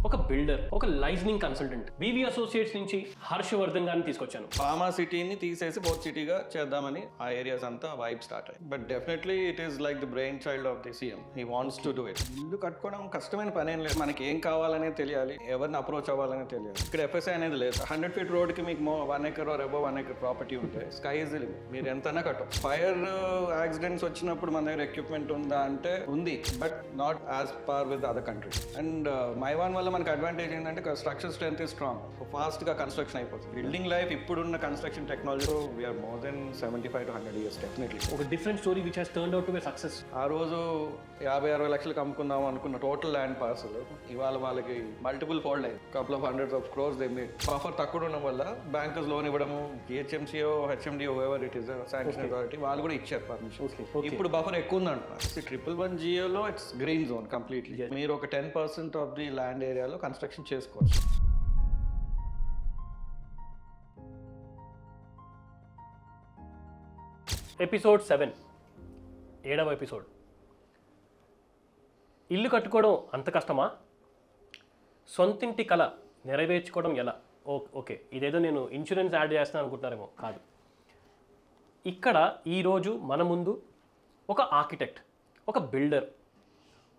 ఒక బిల్డర్, ఒక liaisoning consultant, వివి associates నుంచి హర్షవర్ధన్ గారిని తీసుకొచ్చాను. ఫార్మా సిటీని తీసేసి ఫోర్త్ సిటీగా చేద్దామని ఆ ఏరియాస్ అంతా వైబ్ స్టార్ట్ అయ్యి. But definitely it is like the brain child of the CM. He wants to do it. ఇల్లు కట్టుకోవడం కష్టమైన పని ఏం లేదు. మనకి ఏం కావాలనే తెలియాలి, ఎవరిని అప్రోచ్ అవ్వాలని తెలియాలి. ఇక్కడ ఎఫ్ఎస్ఐ అనేది లేదు. 100 feet రోడ్కి మీకు 1 acre or above 1 acre property ఉంటే స్కై ఈజ్ ది లిమిట్. మీరు ఎంతైనా కట్టొచ్చు. ఫైర్ యాక్సిడెంట్స్ వచ్చినప్పుడు మన దగ్గర ఎక్విప్మెంట్ ఉందా అంటే ఉంది, but not as par with other countries. And Mivan వల్ల మనకి అడ్వాంటేజ్ ఏంటంటే structure strength is strong. Fast గా కన్స్ట్రక్షన్ అయిపోతుంది. బిల్డింగ్ లైఫ్ ఇప్పుడున్న construction technology we are more than 75 to 100 years definitely. ఒక different story which has turned out to be success. ఆ రోజు 50-60 లక్షలకు అమ్ముకుందాం అనుకున్న టోటల్ ల్యాండ్ పార్సల్ ఇవాళ వాళ్ళకి మల్టిపుల్ ఫోల్డ్ అయింది. Couple of hundreds of crores they made. Offer తక్కువ ఉండడం వల్ల బ్యాంకర్స్ లోన్ ఇవ్వడము, జిహెచ్ఎంసీఓ, హెచ్ఎండిఓ, ever it is sanction authority వాళ్ళు కూడా ఇచ్చారు పర్మిషన్. ఇప్పుడు బఫర్ ఎక్కువ ఉందంటున్నారు. 111 జియోలో ఇట్స్ గ్రీన్ జోన్ కంప్లీట్లీ. మీరు ఒక 10% ఆఫ్ ది ల్యాండ్ ఏరియాలో కన్స్ట్రక్షన్ చేసుకోవచ్చు. ఎపిసోడ్ 7, 7వ ఎపిసోడ్. ఇల్లు కట్టుకోవడం అంత కష్టమా? సొంతింటి కళ నెరవేర్చుకోవడం ఎలా? ఓకే, ఇదేదో నేను ఇన్సూరెన్స్ యాడ్ చేస్తాను అనుకుంటున్నారేమో. కాదు. ఇక్కడ ఈరోజు మన ముందు ఒక ఆర్కిటెక్ట్, ఒక బిల్డర్,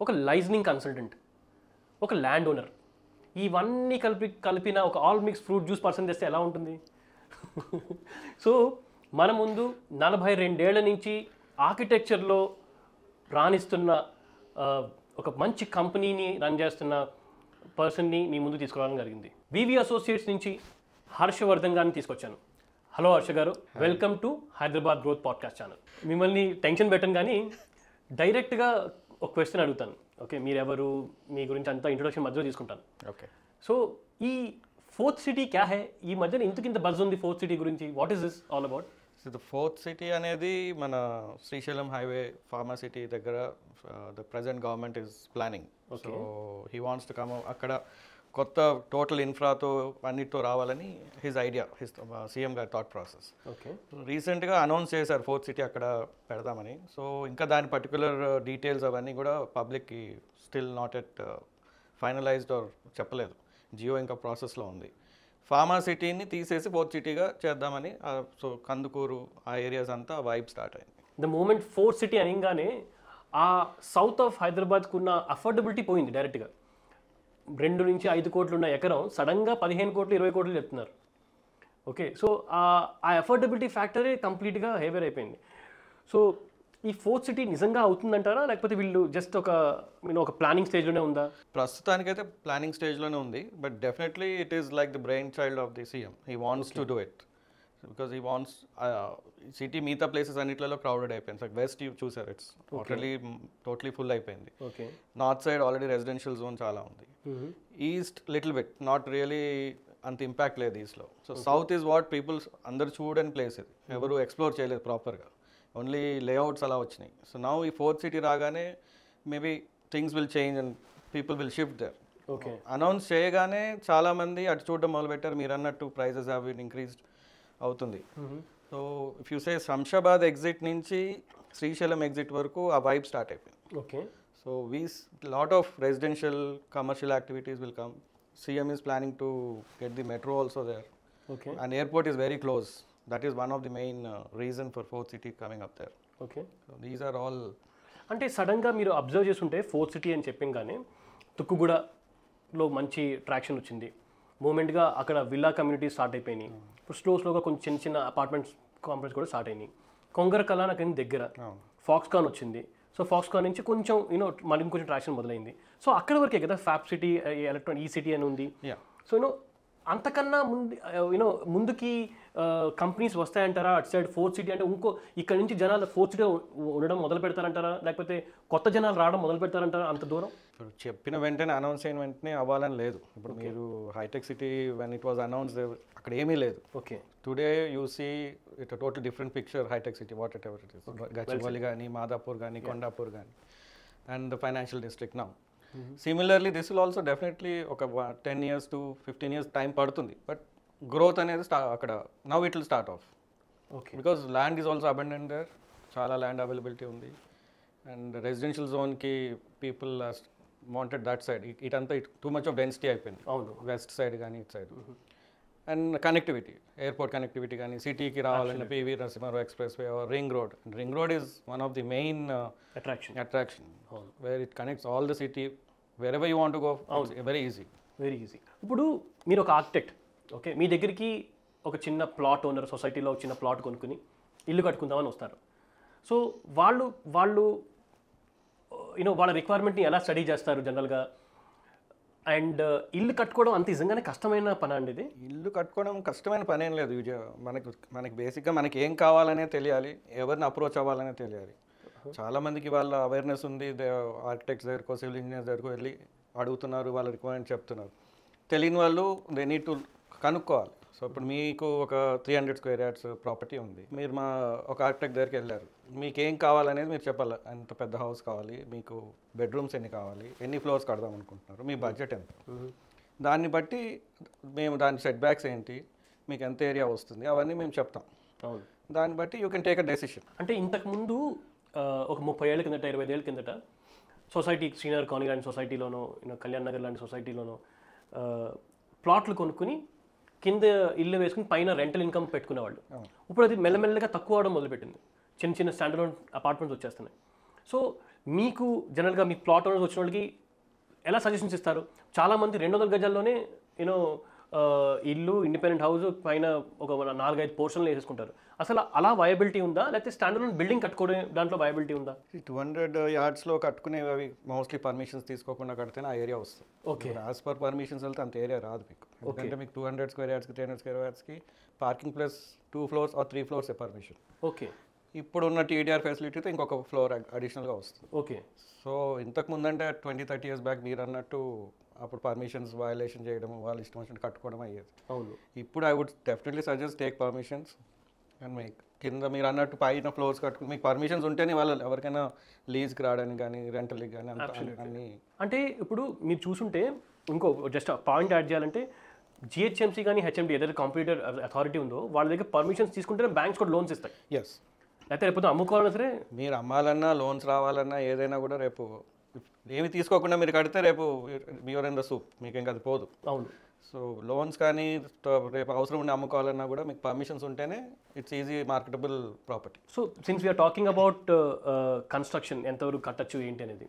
ఒక లైజనింగ్ కన్సల్టెంట్, ఒక ల్యాండ్ ఓనర్, ఇవన్నీ కలిపిన ఒక all mix fruit juice person చేస్తే ఎలా ఉంటుంది? సో మన ముందు 42 ఏళ్ల నుంచి ఆర్కిటెక్చర్లో రాణిస్తున్న ఒక మంచి కంపెనీని రన్ చేస్తున్న పర్సన్ని మీ ముందు తీసుకురావడం జరిగింది. వివి అసోసియేట్స్ నుంచి హర్షవర్ధన్ గారిని తీసుకొచ్చాను. హలో హర్ష గారు, welcome to Hyderabad growth podcast channel. మిమ్మల్ని టెన్షన్ పెట్టను కానీ డైరెక్ట్గా ఒక క్వశ్చన్ అడుగుతాను. ఓకే, మీరెవరు, మీ గురించి అంతా ఇంట్రొడక్షన్ మధ్యలో తీసుకుంటాను. ఓకే. సో ఈ ఫోర్త్ సిటీ క్యా హై? ఈ మధ్యన ఇంత బజ్ ఉంది ఫోర్త్ సిటీ గురించి. What is this all about? The fourth city అనేది మన శ్రీశైలం హైవే ఫార్మా సిటీ దగ్గర the present government is planning. So he wants to come. అక్కడ కొత్త టోటల్ ఇన్ఫ్రాతో అన్నిటితో రావాలని హిజ్ ఐడియా, హిజ్ సీఎం గారి థాట్ ప్రాసెస్. ఓకే. రీసెంట్గా అనౌన్స్ చేశారు ఫోర్త్ సిటీ అక్కడ పెడదామని. సో ఇంకా దాని పర్టికులర్ డీటెయిల్స్ అవన్నీ కూడా పబ్లిక్కి still not yet finalized or చెప్పలేదు. జియో ఇంకా ప్రాసెస్లో ఉంది. ఫార్మా సిటీని తీసేసి ఫోర్త్ సిటీగా చేద్దామని. సో కందుకూరు ఆ ఏరియాస్ అంతా వైబ్ స్టార్ట్ అయింది. ద మూమెంట్ ఫోర్త్ సిటీ అనగానే ఆ సౌత్ ఆఫ్ హైదరాబాద్కు ఉన్న అఫోర్డబిలిటీ పోయింది డైరెక్ట్గా. 2 నుంచి 5 కోట్లు ఉన్న ఎకరం సడన్గా 15 కోట్లు 20 కోట్లు చెప్తున్నారు. ఓకే, సో ఆ అఫోర్డబిలిటీ ఫ్యాక్టరే కంప్లీట్గా హేవర్ అయిపోయింది. సో ఈ ఫోర్త్ సిటీ నిజంగా అవుతుందంటారా, లేకపోతే వీళ్ళు జస్ట్ ఒక ప్లానింగ్ స్టేజ్లోనే ఉందా? ప్రస్తుతానికైతే ప్లానింగ్ స్టేజ్లోనే ఉంది. But definitely it is like the brain child of the CM. He wants to do it because he wants. City మిగతా ప్లేసెస్ అన్నిట్లలో క్రౌడెడ్ అయిపోయింది. లైక్ వెస్ట్ చూసారు, ఇట్స్ టోటలీ ఫుల్ అయిపోయింది. Okay. North side already residential zone చాలా ఉంది. East little bit, not really అంత impact లేదు ఈస్ట్లో. So south is what peoples అందరు చూడని ప్లేస్. ఇది ఎవరు ఎక్స్ప్లోర్ చేయలేదు ప్రాపర్గా, ఓన్లీ లేఅవుట్స్ అలా వచ్చినాయి. సో నౌ ఈ ఫోర్త్ సిటీ రాగానే maybe things will change and people will shift there. Okay. Announce చేయగానే చాలామంది అటు చూడడం మొదలుపెట్టారు. మీరు అన్నట్టు ప్రైజెస్ హ్యావ్ బీన్ ఇంక్రీజ్డ్ అవుతుంది. So if you say Shamshabad exit నుంచి శ్రీశైలం ఎగ్జిట్ వరకు ఆ వైబ్ స్టార్ట్ అయిపోయింది. Okay. So lot of residential commercial activities will come. CM is planning to get the metro also there. Okay. And airport is very close. That is one of the main reason for fourth city coming up there. Okay. So these are all. అంటే సడన్గా మీరు observe చేస్తుంటే fourth city అని చెప్పగానే తుక్కుగూడలో మంచి traction వచ్చింది. మూమెంట్గా అక్కడ villa community start అయిపోయినాయి. ఇప్పుడు స్లోగా కొంచెం చిన్న అపార్ట్మెంట్స్ కాంప్లెక్స్ కూడా స్టార్ట్ అయినాయి. కొంగరకల్లా నాకు దగ్గర ఫాక్స్కాన్ వచ్చింది. సో ఫాక్స్కాన్ నుంచి కొంచెం మళ్ళీ కొంచెం ట్రాక్షన్ మొదలైంది. సో అక్కడ వరకే కదా ఫ్యాబ్ సిటీ, ఎలక్ట్రానిక్ ఈ సిటీ అని ఉంది. సో అంతకన్నా ముందుకి కంపెనీస్ వస్తాయంటారా? అటు సైడ్ ఫోర్త్ సిటీ అంటే ఇక్కడ నుంచి జనాలు ఫోర్త్ సిటీ ఉండడం మొదలు పెడతారంటారా, లేకపోతే కొత్త జనాలు రావడం మొదలు పెడతారంటారా? అంత దూరం ఇప్పుడు చెప్పిన వెంటనే అనౌన్స్ అయిన వెంటనే అవ్వాలని లేదు. ఇప్పుడు మీరు హైటెక్ City when it was announced అక్కడ ఏమీ లేదు. Okay. Today you see it total different picture హైటెక్ City what at ever it is. Gachibowli కానీ, మాదాపూర్ కానీ, కొండాపూర్ కానీ, and the financial district now. Similarly this will also definitely ఒక 10 years to 15 years టైం పడుతుంది. But growth అనేది అక్కడ now it will start off. Okay. Because land is also abundant there. చాలా land availability ఉంది. And residential జోన్కి people wanted that side. ఇటంతా too much of density అయిపోయింది, అవును. వెస్ట్ సైడ్ కానీ ఇటు side. And connectivity, airport connectivity కానీ, సిటీకి రావాలన్న PV Narasimha Rao expressway or ring road is one of the main attraction where it connects all the city wherever you want to go. Very easy. ఇప్పుడు మీరు ఒక architect, okay, మీ దగ్గరికి ఒక చిన్న plot owner సొసైటీలో చిన్న ప్లాట్ కొనుక్కుని ఇల్లు కట్టుకుందామని వస్తారు. సో వాళ్ళు వాళ్ళ రిక్వైర్మెంట్ని ఎలా స్టడీ చేస్తారు జనరల్గా? అండ్ ఇల్లు కట్టుకోవడం అంత నిజంగానే కష్టమైన పని అండి ఇది? ఇల్లు కట్టుకోవడం కష్టమైన పని ఏం లేదు. మనకి బేసిక్గా మనకి ఏం కావాలనే తెలియాలి, ఎవరిని అప్రోచ్ అవ్వాలనే తెలియాలి. చాలామందికి వాళ్ళ అవేర్నెస్ ఉంది, ఆర్కిటెక్ట్స్ దగ్గరకో సివిల్ ఇంజనీర్స్ దగ్గరకు వెళ్ళి అడుగుతున్నారు, వాళ్ళ రిక్వైర్మెంట్ చెప్తున్నారు. తెలియని వాళ్ళు దే నీడ్ టు కనుక్కోవాలి. సో ఇప్పుడు మీకు ఒక 300 స్క్వేర్ యార్డ్స్ ప్రాపర్టీ ఉంది, మీరు ఒక ఆర్కిటెక్ట్ దగ్గరికి వెళ్ళారు, మీకు ఏం కావాలనేది మీరు చెప్పాలి. ఎంత పెద్ద హౌస్ కావాలి, మీకు బెడ్రూమ్స్ ఎన్ని కావాలి, ఎన్ని ఫ్లోర్స్ కడదాం అనుకుంటున్నారు, మీ బడ్జెట్ ఎంత, దాన్ని బట్టి మేము దాని సెట్ బ్యాక్స్ ఏంటి, మీకు ఎంత ఏరియా వస్తుంది, అవన్నీ మేము చెప్తాం. దాన్ని బట్టి you can take a decision. అంటే ఇంతకుముందు ఒక 30 ఏళ్ళ కిందట 25 ఏళ్ళ కిందట సొసైటీ, శ్రీనగర్ కాలనీ లాంటి సొసైటీలోనో, కళ్యాణ్ నగర్ లాంటి సొసైటీలోనో ప్లాట్లు కొనుక్కుని కింద ఇల్లు వేసుకుని పైన రెంటల్ ఇన్కమ్ పెట్టుకునేవాళ్ళు. ఇప్పుడు అది మెల్లమెల్లగా తక్కువ అవడం మొదలుపెట్టింది, చిన్న చిన్న స్టాండర్డ్ అపార్ట్మెంట్స్ వచ్చేస్తున్నాయి. సో మీకు జనరల్గా మీ ప్లాట్ ఓనర్స్ వచ్చిన వాళ్ళకి ఎలా సజెషన్స్ ఇస్తారు? చాలామంది 200 గజాల్లోనే ఇల్లు, ఇండిపెండెంట్ హౌస్ పైన ఒక 4-5 పోర్షన్లు వేసేసుకుంటారు. అసలు అలా వయబిలిటీ ఉందా, లేకపోతే స్టాండర్డ్ బిల్డింగ్ కట్టుకోవడం దాంట్లో వయబిలిటీ ఉందా? 200 యార్డ్స్లో కట్టుకునేవి అవి మోస్ట్లీ పర్మిషన్స్ తీసుకోకుండా కడితేనే ఆ ఏరియా వస్తుంది. ఓకే, యాజ్ పర్ పర్మిషన్స్ వెళ్తే అంత ఏరియా రాదు మీకు. ఎందుకంటే మీకు 200 స్క్వేర్ యార్డ్స్కి 300 స్క్వేర్ యార్డ్స్కి parking plus 2 floors or 3 floors permission. Okay, ఇప్పుడున్న టీడీఆర్ ఫెసిలిటీతో ఇంకొక ఫ్లోర్ అడిషనల్గా వస్తుంది. ఓకే. సో ఇంతకు ముందంటే 20-30 years బ్యాక్ మీరు అన్నట్టు అప్పుడు పర్మిషన్స్ వయలేషన్ చేయడం, వాళ్ళు ఇష్టం వచ్చినట్టు కట్టుకోవడం అయ్యేది. అవును. ఇప్పుడు I would definitely suggest take permissions and make. కింద మీరు అన్నట్టు పైన ఫ్లోర్స్ కట్టుకుని మీకు పర్మిషన్స్ ఉంటేనే వాళ్ళు ఎవరికైనా లీజ్కి రావడానికి కానీ రెంటల్కి కానీ అన్ని. అంటే ఇప్పుడు మీరు చూసుంటే ఇంకో జస్ట్ పాయింట్ యాడ్ చేయాలంటే, జిహెచ్ఎంసీ కానీ హెచ్ఎండి ఏదైతే కాంపిటేటర్ అథారిటీ ఉందో వాళ్ళ దగ్గర పర్మిషన్స్ తీసుకుంటేనే బ్యాంక్స్ కూడా లోన్స్ ఇస్తాయి. ఎస్. అయితే రేపు అమ్ముకోవాలన్నా సరే, మీరు అమ్మాలన్నా లోన్స్ రావాలన్నా ఏదైనా కూడా రేపు ఏమి తీసుకోకుండా మీరు కడితే రేపు యూర్ ఇన్ ద సూప్, మీకు ఇంకా అది పోదు. అవును. సో లోన్స్ కానీ రేపు అవసరం ఉండి అమ్ముకోవాలన్నా కూడా మీకు పర్మిషన్స్ ఉంటేనే it's easy marketable property. So since we're talking about construction, ఎంతవరకు కట్టచ్చు ఏంటి అనేది,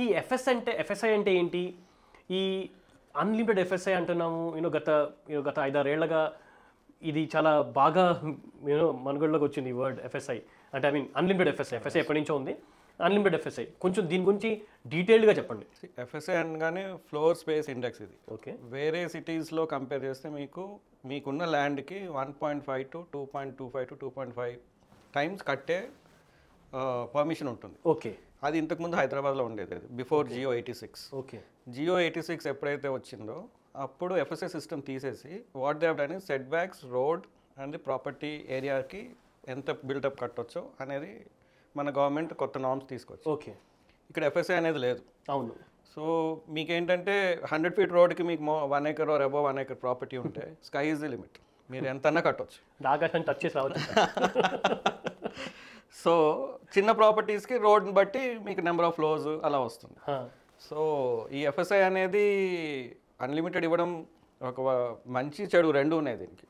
ఈ ఎఫ్ఎస్ఐ అంటే ఏంటి? ఈ అన్లిమిటెడ్ ఎఫ్ఎస్ఐ అంటున్నాము. గత 5-6 ఏళ్లగా ఇది చాలా బాగా మనుగడలోకి వచ్చింది ఈ వర్డ్ ఎఫ్ఎస్ఐ. అంటే ఐ మీన్ అన్లిమిటెడ్ ఎఫ్ఎస్ఐ ఎప్పటి నుంచో ఉంది. అన్లిమిటెడ్ ఎఫ్ఎస్ఐ కొంచెం దీని గురించి డీటెయిల్డ్గా చెప్పండి. ఎఫ్ఎస్ఐ అనగానే ఫ్లోర్ స్పేస్ ఇండెక్స్ ఇది. ఓకే. వేరే సిటీస్లో కంపేర్ చేస్తే మీకున్న ల్యాండ్కి 1.5 to 2.25 to 2.5 times కట్టే పర్మిషన్ ఉంటుంది. ఓకే. అది ఇంతకుముందు హైదరాబాద్లో ఉండేది, బిఫోర్ జియో 86. ఓకే. జియో 86 ఎప్పుడైతే వచ్చిందో అప్పుడు ఎఫ్ఎస్ఐ సిస్టమ్ తీసేసి what they have done is set backs, road and the property ఏరియాకి ఎంత బిల్డప్ కట్టొచ్చో అనేది మన గవర్నమెంట్ కొత్త నార్మ్స్ తీసుకొచ్చు. ఓకే. ఇక్కడ ఎఫ్ఎస్ఐ అనేది లేదు. అవును. సో మీకేంటంటే 100 feet రోడ్కి మీకు 1 acre or above 1 acre property ఉంటే స్కై ఈజ్ ది లిమిట్, మీరు ఎంతన్నా కట్టొచ్చు. ఆకాశాన్ని టచ్ చేసి రావచ్చు. సో చిన్న ప్రాపర్టీస్కి రోడ్ని బట్టి మీకు నెంబర్ ఆఫ్ ఫ్లోర్స్ అలా వస్తుంది. సో ఈ ఎఫ్ఎస్ఐ అనేది అన్లిమిటెడ్ ఇవ్వడం ఒక మంచి చెడు రెండు ఉన్నాయి దీనికి.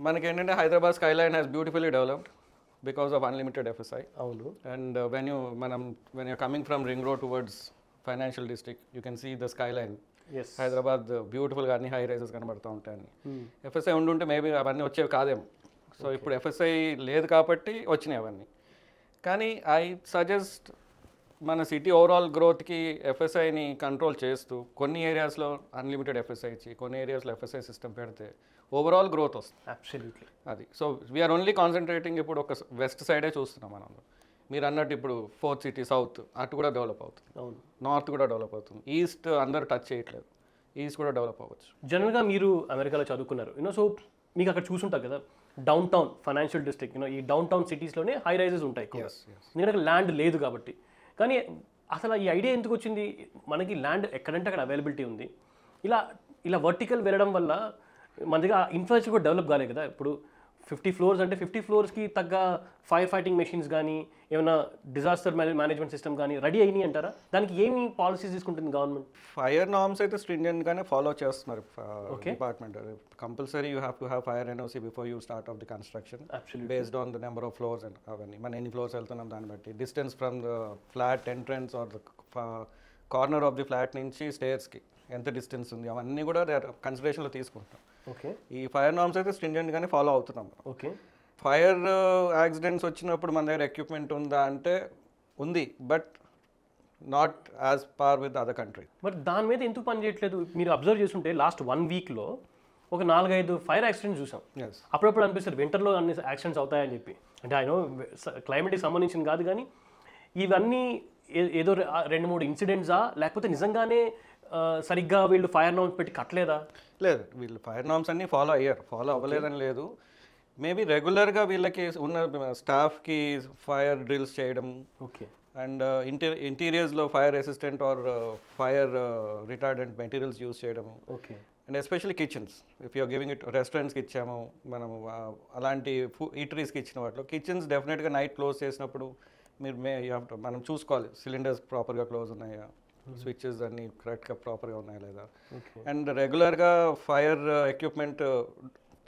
మనకేంటంటే Hyderabad sky line has beautifully developed because of unlimited FSI. అవును. And when you're coming from Ring Road towards Financial District, you can see the skyline. Yes. Hyderabad బ్యూటిఫుల్గా అన్ని హై రైజెస్ కనబడుతూ ఉంటాయని. ఎఫ్ఎస్ఐ ఉండుంటే మేబీ అవన్నీ వచ్చేవి కాదేమో. సో ఇప్పుడు ఎఫ్ఎస్ఐ లేదు కాబట్టి వచ్చినాయి అవన్నీ. కానీ ఐ సజెస్ట్ మన సిటీ ఓవరాల్ గ్రోత్కి ఎఫ్ఎస్ఐని కంట్రోల్ చేస్తూ కొన్ని ఏరియాస్లో అన్లిమిటెడ్ ఎఫ్ఎస్ఐ ఇచ్చి కొన్ని ఏరియాస్లో ఎఫ్ఎస్ఐ సిస్టమ్ పెడితే ఓవరాల్ గ్రోత్ వస్తుంది. అబ్సల్యూట్లీ. అది. సో వీఆర్ ఓన్లీ కాన్సన్ట్రేటింగ్ ఇప్పుడు ఒక వెస్ట్ సైడే చూస్తున్నాం మనం. మీరు అన్నట్టు ఇప్పుడు 4th city సౌత్ అటు కూడా డెవలప్ అవుతుంది. అవును. నార్త్ కూడా డెవలప్ అవుతుంది. ఈస్ట్ అందరూ టచ్ చేయట్లేదు, ఈస్ట్ కూడా డెవలప్ అవ్వచ్చు. జనరల్గా మీరు అమెరికాలో చదువుకున్నారు, సో మీకు అక్కడ చూసుంటారు కదా డౌన్ టౌన్ ఫైనాన్షియల్ డిస్ట్రిక్ట్, ఈ డౌన్ టౌన్ సిటీస్లోనే హై రైజెస్ ఉంటాయి ఎందుకంటే ల్యాండ్ లేదు కాబట్టి. కానీ అసలు ఈ ఐడియా ఎందుకు వచ్చింది? మనకి ల్యాండ్ ఎక్కడంటే అక్కడ అవైలబిలిటీ ఉంది. ఇలా వర్టికల్ వెళ్ళడం వల్ల మన దగ్గర ఇన్ఫ్రాస్ట్రక్చర్ కూడా డెవలప్ కాలేదు కదా. ఇప్పుడు 50 ఫ్లోర్స్ అంటే 50 ఫ్లోర్స్కి తగ్గ ఫైర్ ఫైటింగ్ మెషిన్స్ కానీ ఏమైనా డిజాస్టర్ మేనేజ్మెంట్ సిస్టమ్ కానీ రెడీ అయినాయి అంటారా? దానికి ఏమి పాలసీస్ తీసుకుంటుంది గవర్నమెంట్? ఫైర్ నార్మ్స్ అయితే స్ట్రింజెంట్ గానే ఫాలో చేస్తున్నారు department. Compulsory you have to have fire NOC before you start off the construction based on the number of floors and అవన్నీ మనం ఎన్ని ఫ్లోర్స్ వెళ్తున్నాం దాన్ని బట్టి, distance from the flat entrance or the corner of the flat నుంచి స్టేర్స్కి ఎంత distance ఉంది అవన్నీ కూడా కన్సిడరేషన్లో తీసుకుంటాం. ఓకే, ఈ ఫైర్ నార్మ్స్ అయితే స్ట్రింజెంట్ గానే ఫాలో అవుతున్నాం. ఓకే, ఫైర్ యాక్సిడెంట్స్ వచ్చినప్పుడు మన దగ్గర ఎక్విప్మెంట్ ఉందా అంటే ఉంది, but not as par with other country. But దాని మీద ఎందుకు పని చేయట్లేదు? మీరు అబ్జర్వ్ చేస్తుంటే లాస్ట్ 1 వీక్లో ఒక 4-5 ఫైర్ యాక్సిడెంట్స్ చూసాం. ఎస్, అప్పుడప్పుడు అనిపిస్తుంది వింటర్లో అన్ని యాక్సిడెంట్స్ అవుతాయని చెప్పి. అంటే ఆయన క్లైమేట్కి సంబంధించిన కాదు కానీ ఇవన్నీ ఏదో 2-3 ఇన్సిడెంట్సా, లేకపోతే నిజంగానే సరిగ్గా వీళ్ళు ఫైర్ నార్మ్స్ పెట్టి కట్టలేదా? లేదు, వీళ్ళు ఫైర్ నార్మ్స్ అన్నీ ఫాలో అయ్యారు, ఫాలో అవ్వలేదని లేదు. మేబీ రెగ్యులర్గా వీళ్ళకి ఉన్న స్టాఫ్కి ఫైర్ డ్రిల్స్ చేయడం, ఓకే, అండ్ ఇంటీరియర్స్లో fire resistant or fire retardant materials use చేయడము, okay, and especially kitchens. If you're giving it రెస్టారెంట్స్కి ఇచ్చాము మనము, అలాంటి ఈటరీస్కి ఇచ్చిన వాటిలో కిచెన్స్ డెఫినెట్గా నైట్ క్లోజ్ చేసినప్పుడు మనం చూసుకోవాలి సిలిండర్స్ ప్రాపర్గా క్లోజ్ ఉన్నాయా, స్విచ్చెస్ అన్నీ కరెక్ట్గా ప్రాపర్గా ఉన్నాయా లేదా, అండ్ రెగ్యులర్గా ఫైర్ ఎక్విప్మెంట్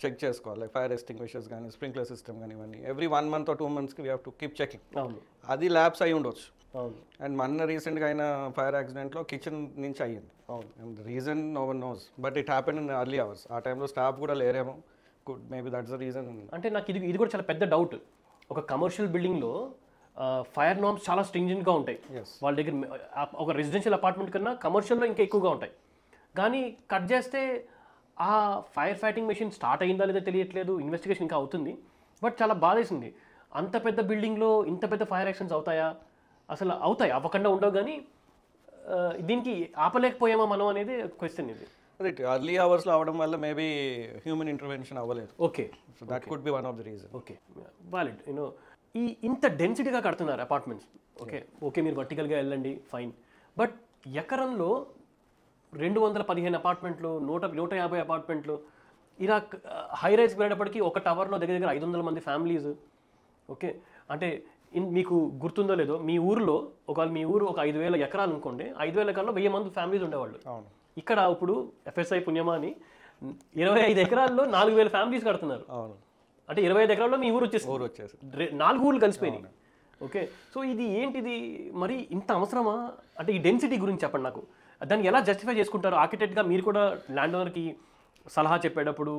చెక్ చేసుకోవాలి. లైక్ ఫైర్ ఎస్టింగ్విషర్స్ కానీ స్ప్రింక్లర్ సిస్టమ్ కానీ ఇవన్నీ ఎవ్రీ 1 month or 2 monthsకి we have to keep checking. అవును, అది ల్యాబ్స్ అయి ఉండొచ్చు. అవును, అండ్ మొన్న రీసెంట్గా అయిన ఫైర్ యాక్సిడెంట్లో కిచెన్ నుంచి అయ్యింది. అవును, and reason no one knows, but it happen in early hours. ఆ టైంలో స్టాఫ్ కూడా లేరేమో, good maybe that's the reason. అంటే నాకు ఇది కూడా చాలా పెద్ద డౌట్. ఒక కమర్షియల్ బిల్డింగ్లో ఫైర్ నార్మ్స్ చాలా స్ట్రింజెంట్గా ఉంటాయి. వాళ్ళ దగ్గర ఒక రెసిడెన్షియల్ అపార్ట్మెంట్ కన్నా కమర్షియల్లో ఇంకా ఎక్కువగా ఉంటాయి. కానీ కట్ చేస్తే ఆ ఫైర్ ఫైటింగ్ మెషిన్ స్టార్ట్ అయిందా లేదా తెలియట్లేదు, ఇన్వెస్టిగేషన్ ఇంకా అవుతుంది. బట్ చాలా బాధేసింది, అంత పెద్ద బిల్డింగ్లో ఇంత పెద్ద ఫైర్ యాక్సిడెంట్స్ అవుతాయా? అసలు అవుతాయి, అవ్వకుండా ఉండవు. కానీ దీనికి ఆపలేకపోయామా మనం అనేది క్వశ్చన్. ఇది రైట్, అర్లీ అవర్స్లో అవడం వల్ల మేబీ హ్యూమన్ ఇంటర్వెన్షన్ అవ్వలేదు. Okay, so that could be one of the reason. Okay, valid. ఇంత డెన్సిటీగా కడుతున్నారు అపార్ట్మెంట్స్. ఓకే, మీరు వర్టికల్గా వెళ్ళండి, ఫైన్. బట్ ఎకరంలో 215 అపార్ట్మెంట్లు, 150 అపార్ట్మెంట్లు, ఇలా హై రైజ్కి వెళ్ళేటప్పటికీ ఒక టవర్లో దగ్గర 500 మంది ఫ్యామిలీస్. ఓకే, అంటే మీకు గుర్తుందో లేదో, మీ ఊరిలో ఒకవేళ మీ ఊరు ఒక 5,000 ఎకరాలు అనుకోండి, 5,000 ఎకరాల్లో 1000 మంది ఫ్యామిలీస్ ఉండేవాళ్ళు. ఇక్కడ ఇప్పుడు ఎఫ్ఎస్ఐ పుణ్యమా అని 25 ఎకరాల్లో 4,000 ఫ్యామిలీస్ కడుతున్నారు. అవును, అంటే 25 ఎకరాల్లో మీ ఊరు వచ్చేసి 4 ఊర్లు కలిసిపోయినాయి. ఓకే, సో ఇది ఏంటిది మరి, ఇంత అవసరమా? అంటే ఈ డెన్సిటీ గురించి చెప్పండి నాకు. దాన్ని ఎలా జస్టిఫై చేసుకుంటారు? ఆర్కిటెక్ట్గా మీరు కూడా ల్యాండ్ ఓనర్కి సలహా చెప్పేటప్పుడు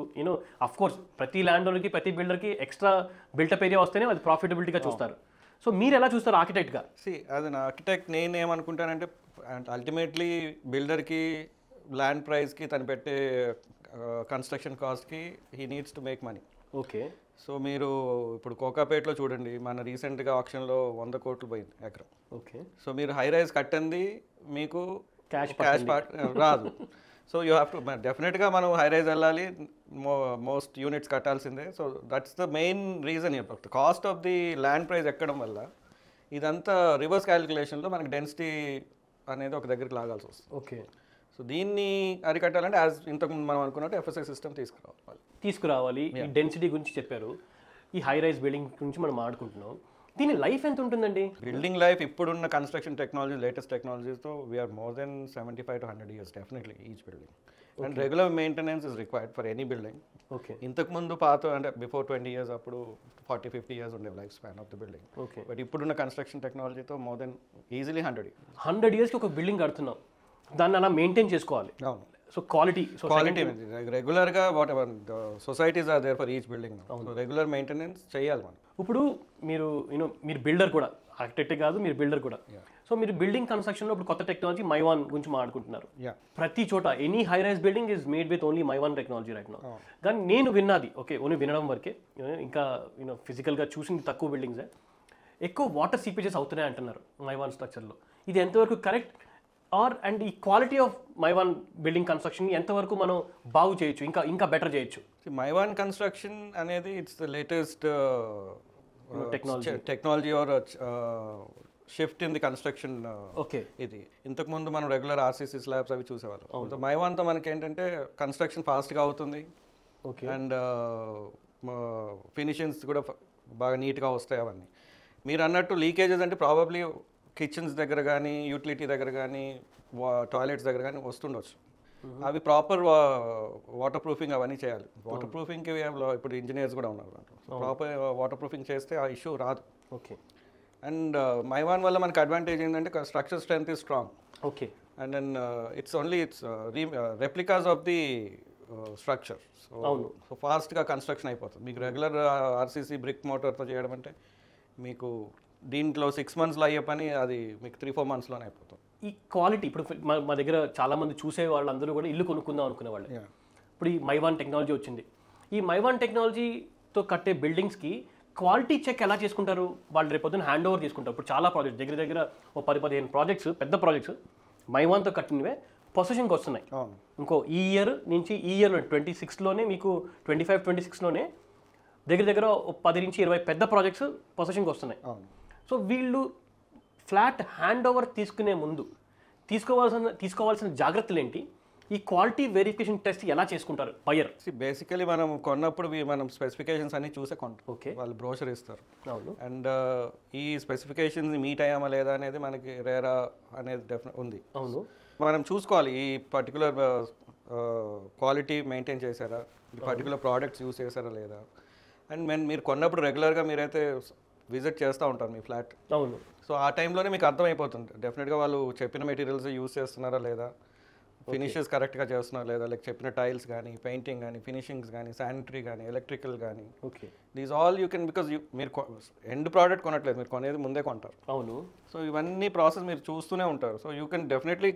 అఫ్ కోర్స్ ప్రతి ల్యాండ్ ఓనర్కి ప్రతి బిల్డర్కి ఎక్స్ట్రా బిల్టప్ ఏరియా వస్తేనే అది ప్రాఫిటబిలిటీగా చూస్తారు. సో మీరు ఎలా చూస్తారు ఆర్కిటెక్ట్గా? యాజ్ అన్ ఆర్కిటెక్ట్ నేను ఏమనుకుంటానంటే, అల్టిమేట్లీ బిల్డర్కి ల్యాండ్ ప్రైస్కి తను పెట్టే కన్స్ట్రక్షన్ కాస్ట్కి he needs to make money. Okay, so మీరు ఇప్పుడు కోకాపేటలో చూడండి, మన రీసెంట్గా ఆప్షన్లో 100 కోట్లు పోయింది ఎకరం. ఓకే, సో మీరు హై రైజ్ కట్టండి, మీకు క్యాష్ రాదు. సో యూ హ్యావ్ టు డెఫినెట్గా మనం హై రైజ్ వెళ్ళాలి, మోస్ట్ యూనిట్స్ కట్టాల్సిందే. So that's the main reason. Cost of the land price ఎక్కడం వల్ల ఇదంతా రివర్స్ క్యాలిక్యులేషన్లో మనకి డెన్సిటీ అనేది ఒక దగ్గరికి లాగాల్సి వస్తుంది. ఓకే, సో దీన్ని అరికట్టాలంటే యాజ్ ఇంతకుముందు మనం అనుకున్నట్టు ఎఫ్ఎస్ఐ సిస్టమ్ తీసుకురావాలి. ఈ డెన్సిటీ గురించి చెప్పారు, ఈ హై రైజ్ బిల్డింగ్ గురించి మనం ఆడుకుంటున్నాం. దీని లైఫ్ ఎంత ఉంటుందండి? బిల్డింగ్ లైఫ్ ఇప్పుడున్న కన్స్ట్రక్షన్ టెక్నాలజీ, లేటెస్ట్ టెక్నాలజీతో we're more than 75 to 100 years definitely each building. And regular maintenance is required for any building. Okay, ఇంతకుముందు పాత అంటే బిఫోర్ 20 years అప్పుడు 40-50 years ఉండే life span of the building. Okay, but ఇప్పుడున్న construction టెక్నాలజీతో more than easily 100 yearsకి ఒక building కడుతున్నాం, దాన్ని అలా మెయింటైన్ చేసుకోవాలి. అవును, సో క్వాలిటీ రెగ్యులర్గా whatever societies are there for each building. So regular maintenance చేయాలి మనం. ఇప్పుడు మీరు మీరు బిల్డర్ కూడా, ఆర్కిటెక్ట్ కాదు, మీరు బిల్డర్ కూడా. సో మీరు బిల్డింగ్ కన్స్ట్రక్షన్లో ఇప్పుడు కొత్త టెక్నాలజీ మైవాన్ గురించి మాట్లాడుకుంటున్నారు. ప్రతి చోట any high rise building is made with only Mivan technology right now. కానీ నేను విన్నది ఓన్లీ వినడం వరకే, ఇంకా ఫిజికల్గా చూసింది తక్కువ బిల్డింగ్సే, ఎక్కువ వాటర్ సీపేజెస్ అవుతున్నాయి అంటున్నారు మైవాన్ స్ట్రక్చర్లో. ఇది ఎంతవరకు కరెక్ట్? అండ్ ఈ quality of Mivan building construction ఎంతవరకు మనం బాగు చేయొచ్చు, ఇంకా బెటర్ చేయొచ్చు? మైవాన్ కన్స్ట్రక్షన్ అనేది it's the latest technology are shift in the construction. Okay, ఇది ఇంతకుముందు మనం రెగ్యులర్ ఆర్సీసీ స్లాబ్స్ అవి చూసేవాళ్ళం. మైవాన్తో మనకి ఏంటంటే కన్స్ట్రక్షన్ ఫాస్ట్గా అవుతుంది. ఓకే, అండ్ ఫినిషింగ్స్ కూడా బాగా నీట్గా వస్తాయి అవన్నీ. మీరు అన్నట్టు లీకేజెస్ అంటే ప్రాబబ్లీ కిచెన్స్ దగ్గర కానీ యూటిలిటీ దగ్గర కానీ టాయిలెట్స్ దగ్గర కానీ వస్తుండొచ్చు. అవి ప్రాపర్ వాటర్ ప్రూఫింగ్ అవన్నీ చేయాలి. వాటర్ ప్రూఫింగ్కి ఇప్పుడు ఇంజనీర్స్ కూడా ఉన్నారు దాంట్లో. ప్రాపర్ వాటర్ ప్రూఫింగ్ చేస్తే ఆ ఇష్యూ రాదు. ఓకే. అండ్ మైవాన్ వల్ల మనకి అడ్వాంటేజ్ ఏంటంటే structure strength is strong. Okay. And then it's replicas of the structure. So ఫాస్ట్గా కన్స్ట్రక్షన్ అయిపోతుంది. మీకు రెగ్యులర్ ఆర్సీసీ బ్రిక్ మోటార్తో చేయడం అంటే మీకు దీంట్లో 6 monthsలో అయ్యే పని అది మీకు 3-4 monthsలోనే అయిపోతుంది. ఈ క్వాలిటీ ఇప్పుడు మా దగ్గర చాలామంది చూసే వాళ్ళందరూ కూడా ఇల్లు కొనుక్కుందాం అనుకునే వాళ్ళు. ఇప్పుడు ఈ మైవాన్ టెక్నాలజీ వచ్చింది. ఈ మైవాన్ టెక్నాలజీతో కట్టే బిల్డింగ్స్కి క్వాలిటీ చెక్ ఎలా చేసుకుంటారు? వాళ్ళు రేపొద్దున హ్యాండ్ ఓవర్ చేసుకుంటారు. ఇప్పుడు చాలా ప్రాజెక్ట్స్ దగ్గర ఓ 10-15 ప్రాజెక్ట్స్, పెద్ద ప్రాజెక్ట్స్ మైవాన్తో కట్టినవే పొసెషన్కి వస్తున్నాయి. ఇంకో ఈ ఇయర్ నుంచి ఈ ఇయర్ 26లోనే మీకు 25-26లోనే దగ్గర 10-20 పెద్ద ప్రాజెక్ట్స్ పొసెషన్కి వస్తున్నాయి. సో వీళ్ళు ఫ్లాట్ హ్యాండ్ ఓవర్ తీసుకునే ముందు తీసుకోవాల్సిన జాగ్రత్తలు ఏంటి? ఈ క్వాలిటీ వెరిఫికేషన్ టెస్ట్ ఎలా చేసుకుంటారు బయర్? బేసికలీ మనం కొన్నప్పుడు మనం స్పెసిఫికేషన్స్ అన్ని చూసే కొంటాం. ఓకే. వాళ్ళు బ్రోషర్ ఇస్తారు. అవును. అండ్ ఈ స్పెసిఫికేషన్స్ మీట్ అయ్యామా లేదా అనేది మనకి రేరా అనేది డెఫినెట్ ఉంది. అవును. మనం చూసుకోవాలి ఈ పర్టికులర్ క్వాలిటీ మెయింటైన్ చేశారా, ఈ పర్టికులర్ ప్రోడక్ట్స్ యూస్ చేశారా లేదా. అండ్ మీరు కొన్నప్పుడు రెగ్యులర్గా మీరైతే విజిట్ చేస్తూ ఉంటారు మీ ఫ్లాట్. అవును. సో ఆ టైంలోనే మీకు అర్థమైపోతుంది డెఫినెట్గా వాళ్ళు చెప్పిన మెటీరియల్స్ యూస్ చేస్తున్నారా లేదా, ఫినిషెస్ కరెక్ట్గా చేస్తున్నారా లేదా, లైక్ చెప్పిన టైల్స్ కానీ, పెయింటింగ్ కానీ, ఫినిషింగ్స్ కానీ, శానిటరీ కానీ, ఎలక్ట్రికల్ కానీ. Okay. These all you can because మీరు ఎండ్ ప్రోడక్ట్ కొనట్లేదు, మీరు కొనేది ముందే కొంటారు. అవును. సో ఇవన్నీ ప్రాసెస్ మీరు చూస్తూనే ఉంటారు. సో యూ కెన్ డెఫినెట్లీ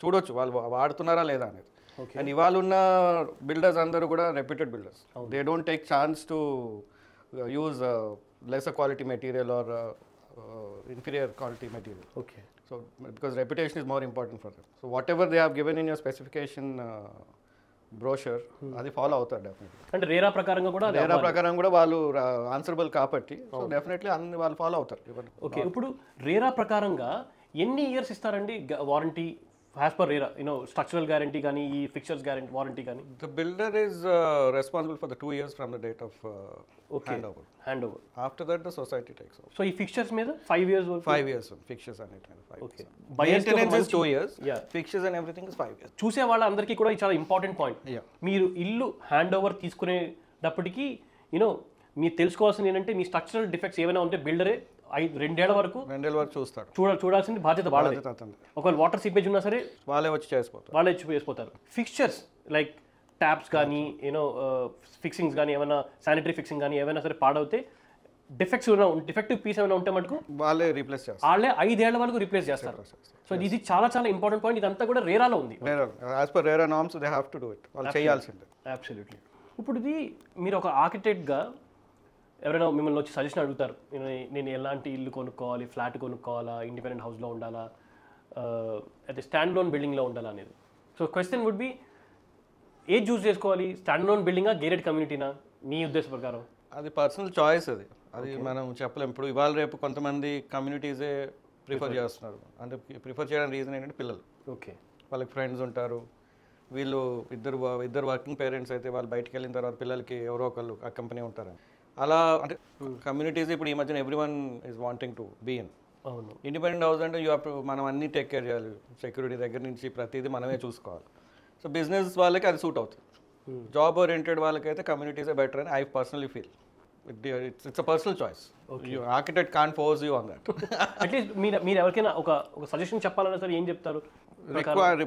చూడొచ్చు వాళ్ళు వాడుతున్నారా లేదా అనేది. అండ్ ఇవాళ ఉన్న బిల్డర్స్ అందరూ కూడా reputed builders. They don't take chance to use lesser quality material or inferior quality material. Okay. So because reputation is more important for them. So whatever they have given in your specification brochure, అది follow అవుతారు definitely. అంటే రేరా ప్రకారంగా కూడా వాళ్ళు answerable కాబట్టి so definitely అన్ని వాళ్ళు follow అవుతారు. ఓకే. ఇప్పుడు రేరా ప్రకారంగా ఎన్ని ఇయర్స్ ఇస్తారండి warranty as per RERA? Structural guarantee కానీ, ఈ ఫిక్చర్స్ గ్యారంటీ వారంటీ కానీ? The builder is responsible for the 2 years from the date of hand over. After that the society takes over. So ఈ fixtures మీద 5 years 5 years fixtures అనేటివి 5 years. Okay. Maintenance is 2 years. Fixtures and everything is 5 years. చూసే వాళ్ళందరికీ కూడా చాలా important point. మీరు ఇల్లు hand over తీసుకునేటప్పటికి మీరు తెలుసుకోవాల్సింది ఏంటంటే మీ స్ట్రక్చరల్ డిఫెక్ట్స్ ఏమైనా ఉంటే బిల్డరే 2 years వరకు చూస్తాడు. చూడాల్సింది బాధ్యత వాళ్ళది. ఒకవేళ వాటర్ సీపేజ్ ఉన్నా సరే వాళ్ళే వచ్చి చేసిపోతారు. ఫిక్చర్స్ లైక్ ట్యాప్స్ కానీ ఫిక్సింగ్స్ కానీ, ఏమైనా శానిటరీ ఫిక్సింగ్ కానీ ఏమైనా సరే పాడవుతే డిఫెక్టివ్ పీస్ ఏమైనా ఉంటే మటుకు వాళ్ళే రీప్లేస్ చేస్తారు. వాళ్ళే 5 years వరకు రీప్లేస్ చేస్తారు. సో ఇది చాలా ఇంపార్టెంట్ పాయింట్. ఇదంతా కూడా రేరాలో ఉంది. As per RERA norms they have to do it. వాళ్ళు చేయాల్సిందే. అబ్సల్యూట్లీ. ఇప్పుడు ఇది మీరు ఒక ఆర్కిటెక్ట్గా ఎవరైనా మిమ్మల్ని వచ్చి సజెషన్ అడుగుతారు, నేను ఎలాంటి ఇల్లు కొనుక్కోవాలి, ఫ్లాట్ కొనుక్కోవాలా, ఇండిపెండెంట్ హౌస్లో ఉండాలా, అయితే స్టాండ్ లోన్ బిల్డింగ్లో ఉండాలా అనేది. సో క్వశ్చన్ వుడ్ బి, ఏది చూస్ చేసుకోవాలి? స్టాండ్ లోన్ బిల్డింగా, గేటెడ్ కమ్యూనిటీనా మీ ఉద్దేశ ప్రకారం? అది పర్సనల్ చాయిస్. అది మనం చెప్పలేం. ఇప్పుడు ఇవాళ రేపు కొంతమంది కమ్యూనిటీసే ప్రిఫర్ చేస్తున్నారు. అంటే ప్రిఫర్ చేయడానికి రీజన్ ఏంటంటే పిల్లలు. ఓకే. వాళ్ళకి ఫ్రెండ్స్ ఉంటారు. వీళ్ళు ఇద్దరు వర్కింగ్ పేరెంట్స్ అయితే వాళ్ళు బయటకు వెళ్ళిన తర్వాత పిల్లలకి ఎవరో ఒకళ్ళు ఆ కంపెనీ ఉంటారు. అలా అంటే కమ్యూనిటీస్ ఇప్పుడు ఈ మధ్యన every one is wanting to be in. అవును. ఇండిపెండెంట్ హౌస్ అంటే మనం అన్నీ టేక్ కేర్ చేయాలి. సెక్యూరిటీ దగ్గర నుంచి ప్రతిదీ మనమే చూసుకోవాలి. సో బిజినెస్ వాళ్ళకి అది సూట్ అవుతుంది. జాబ్ ఓరియంటెడ్ వాళ్ళకైతే కమ్యూనిటీసే బెటర్ అని I personally feel. It's a personal choice. Architect can't force you on that. At least మీరు ఎవరికైనా ఒక సజెషన్ చెప్పాలన్నా సరే ఏం చెప్తారు?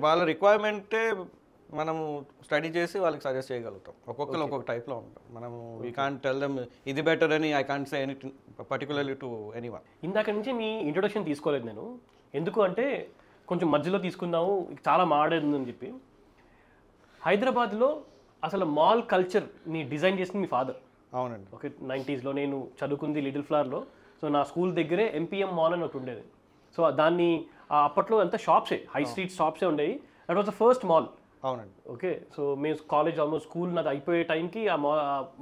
వాళ్ళ రిక్వైర్మెంటే మనము స్టడీ చేసి వాళ్ళకి సజెస్ట్ చేయగలుగుతాం. ఒక్కొక్కరు ఒక్కొక్క టైప్లో ఉంటాం. మనము వీ కాంట్ టెల్ దెమ్ ఇది బెటర్ అని I can't say anything particularly to anyone. ఇందాక నుంచి మీ ఇంట్రొడక్షన్ తీసుకోలేదు నేను. ఎందుకు అంటే కొంచెం మధ్యలో తీసుకుందాము, చాలా మాట్లాడిందని చెప్పి. హైదరాబాద్లో అసలు మాల్ కల్చర్ని డిజైన్ చేసింది మీ ఫాదర్. అవునండి. ఓకే. 90s నేను చదువుకుంది లిటిల్ ఫ్లవర్లో. సో నా స్కూల్ దగ్గరే ఎంపీఎం మాల్ అని ఒకటి ఉండేది. సో దాన్ని అప్పట్లో అంతా షాప్సే, హై స్ట్రీట్ షాప్సే ఉండేవి. That was the first mall. అవునండి. ఓకే. సో మేము కాలేజ్ ఆల్మోస్ట్ స్కూల్ నాది అయిపోయే టైంకి ఆ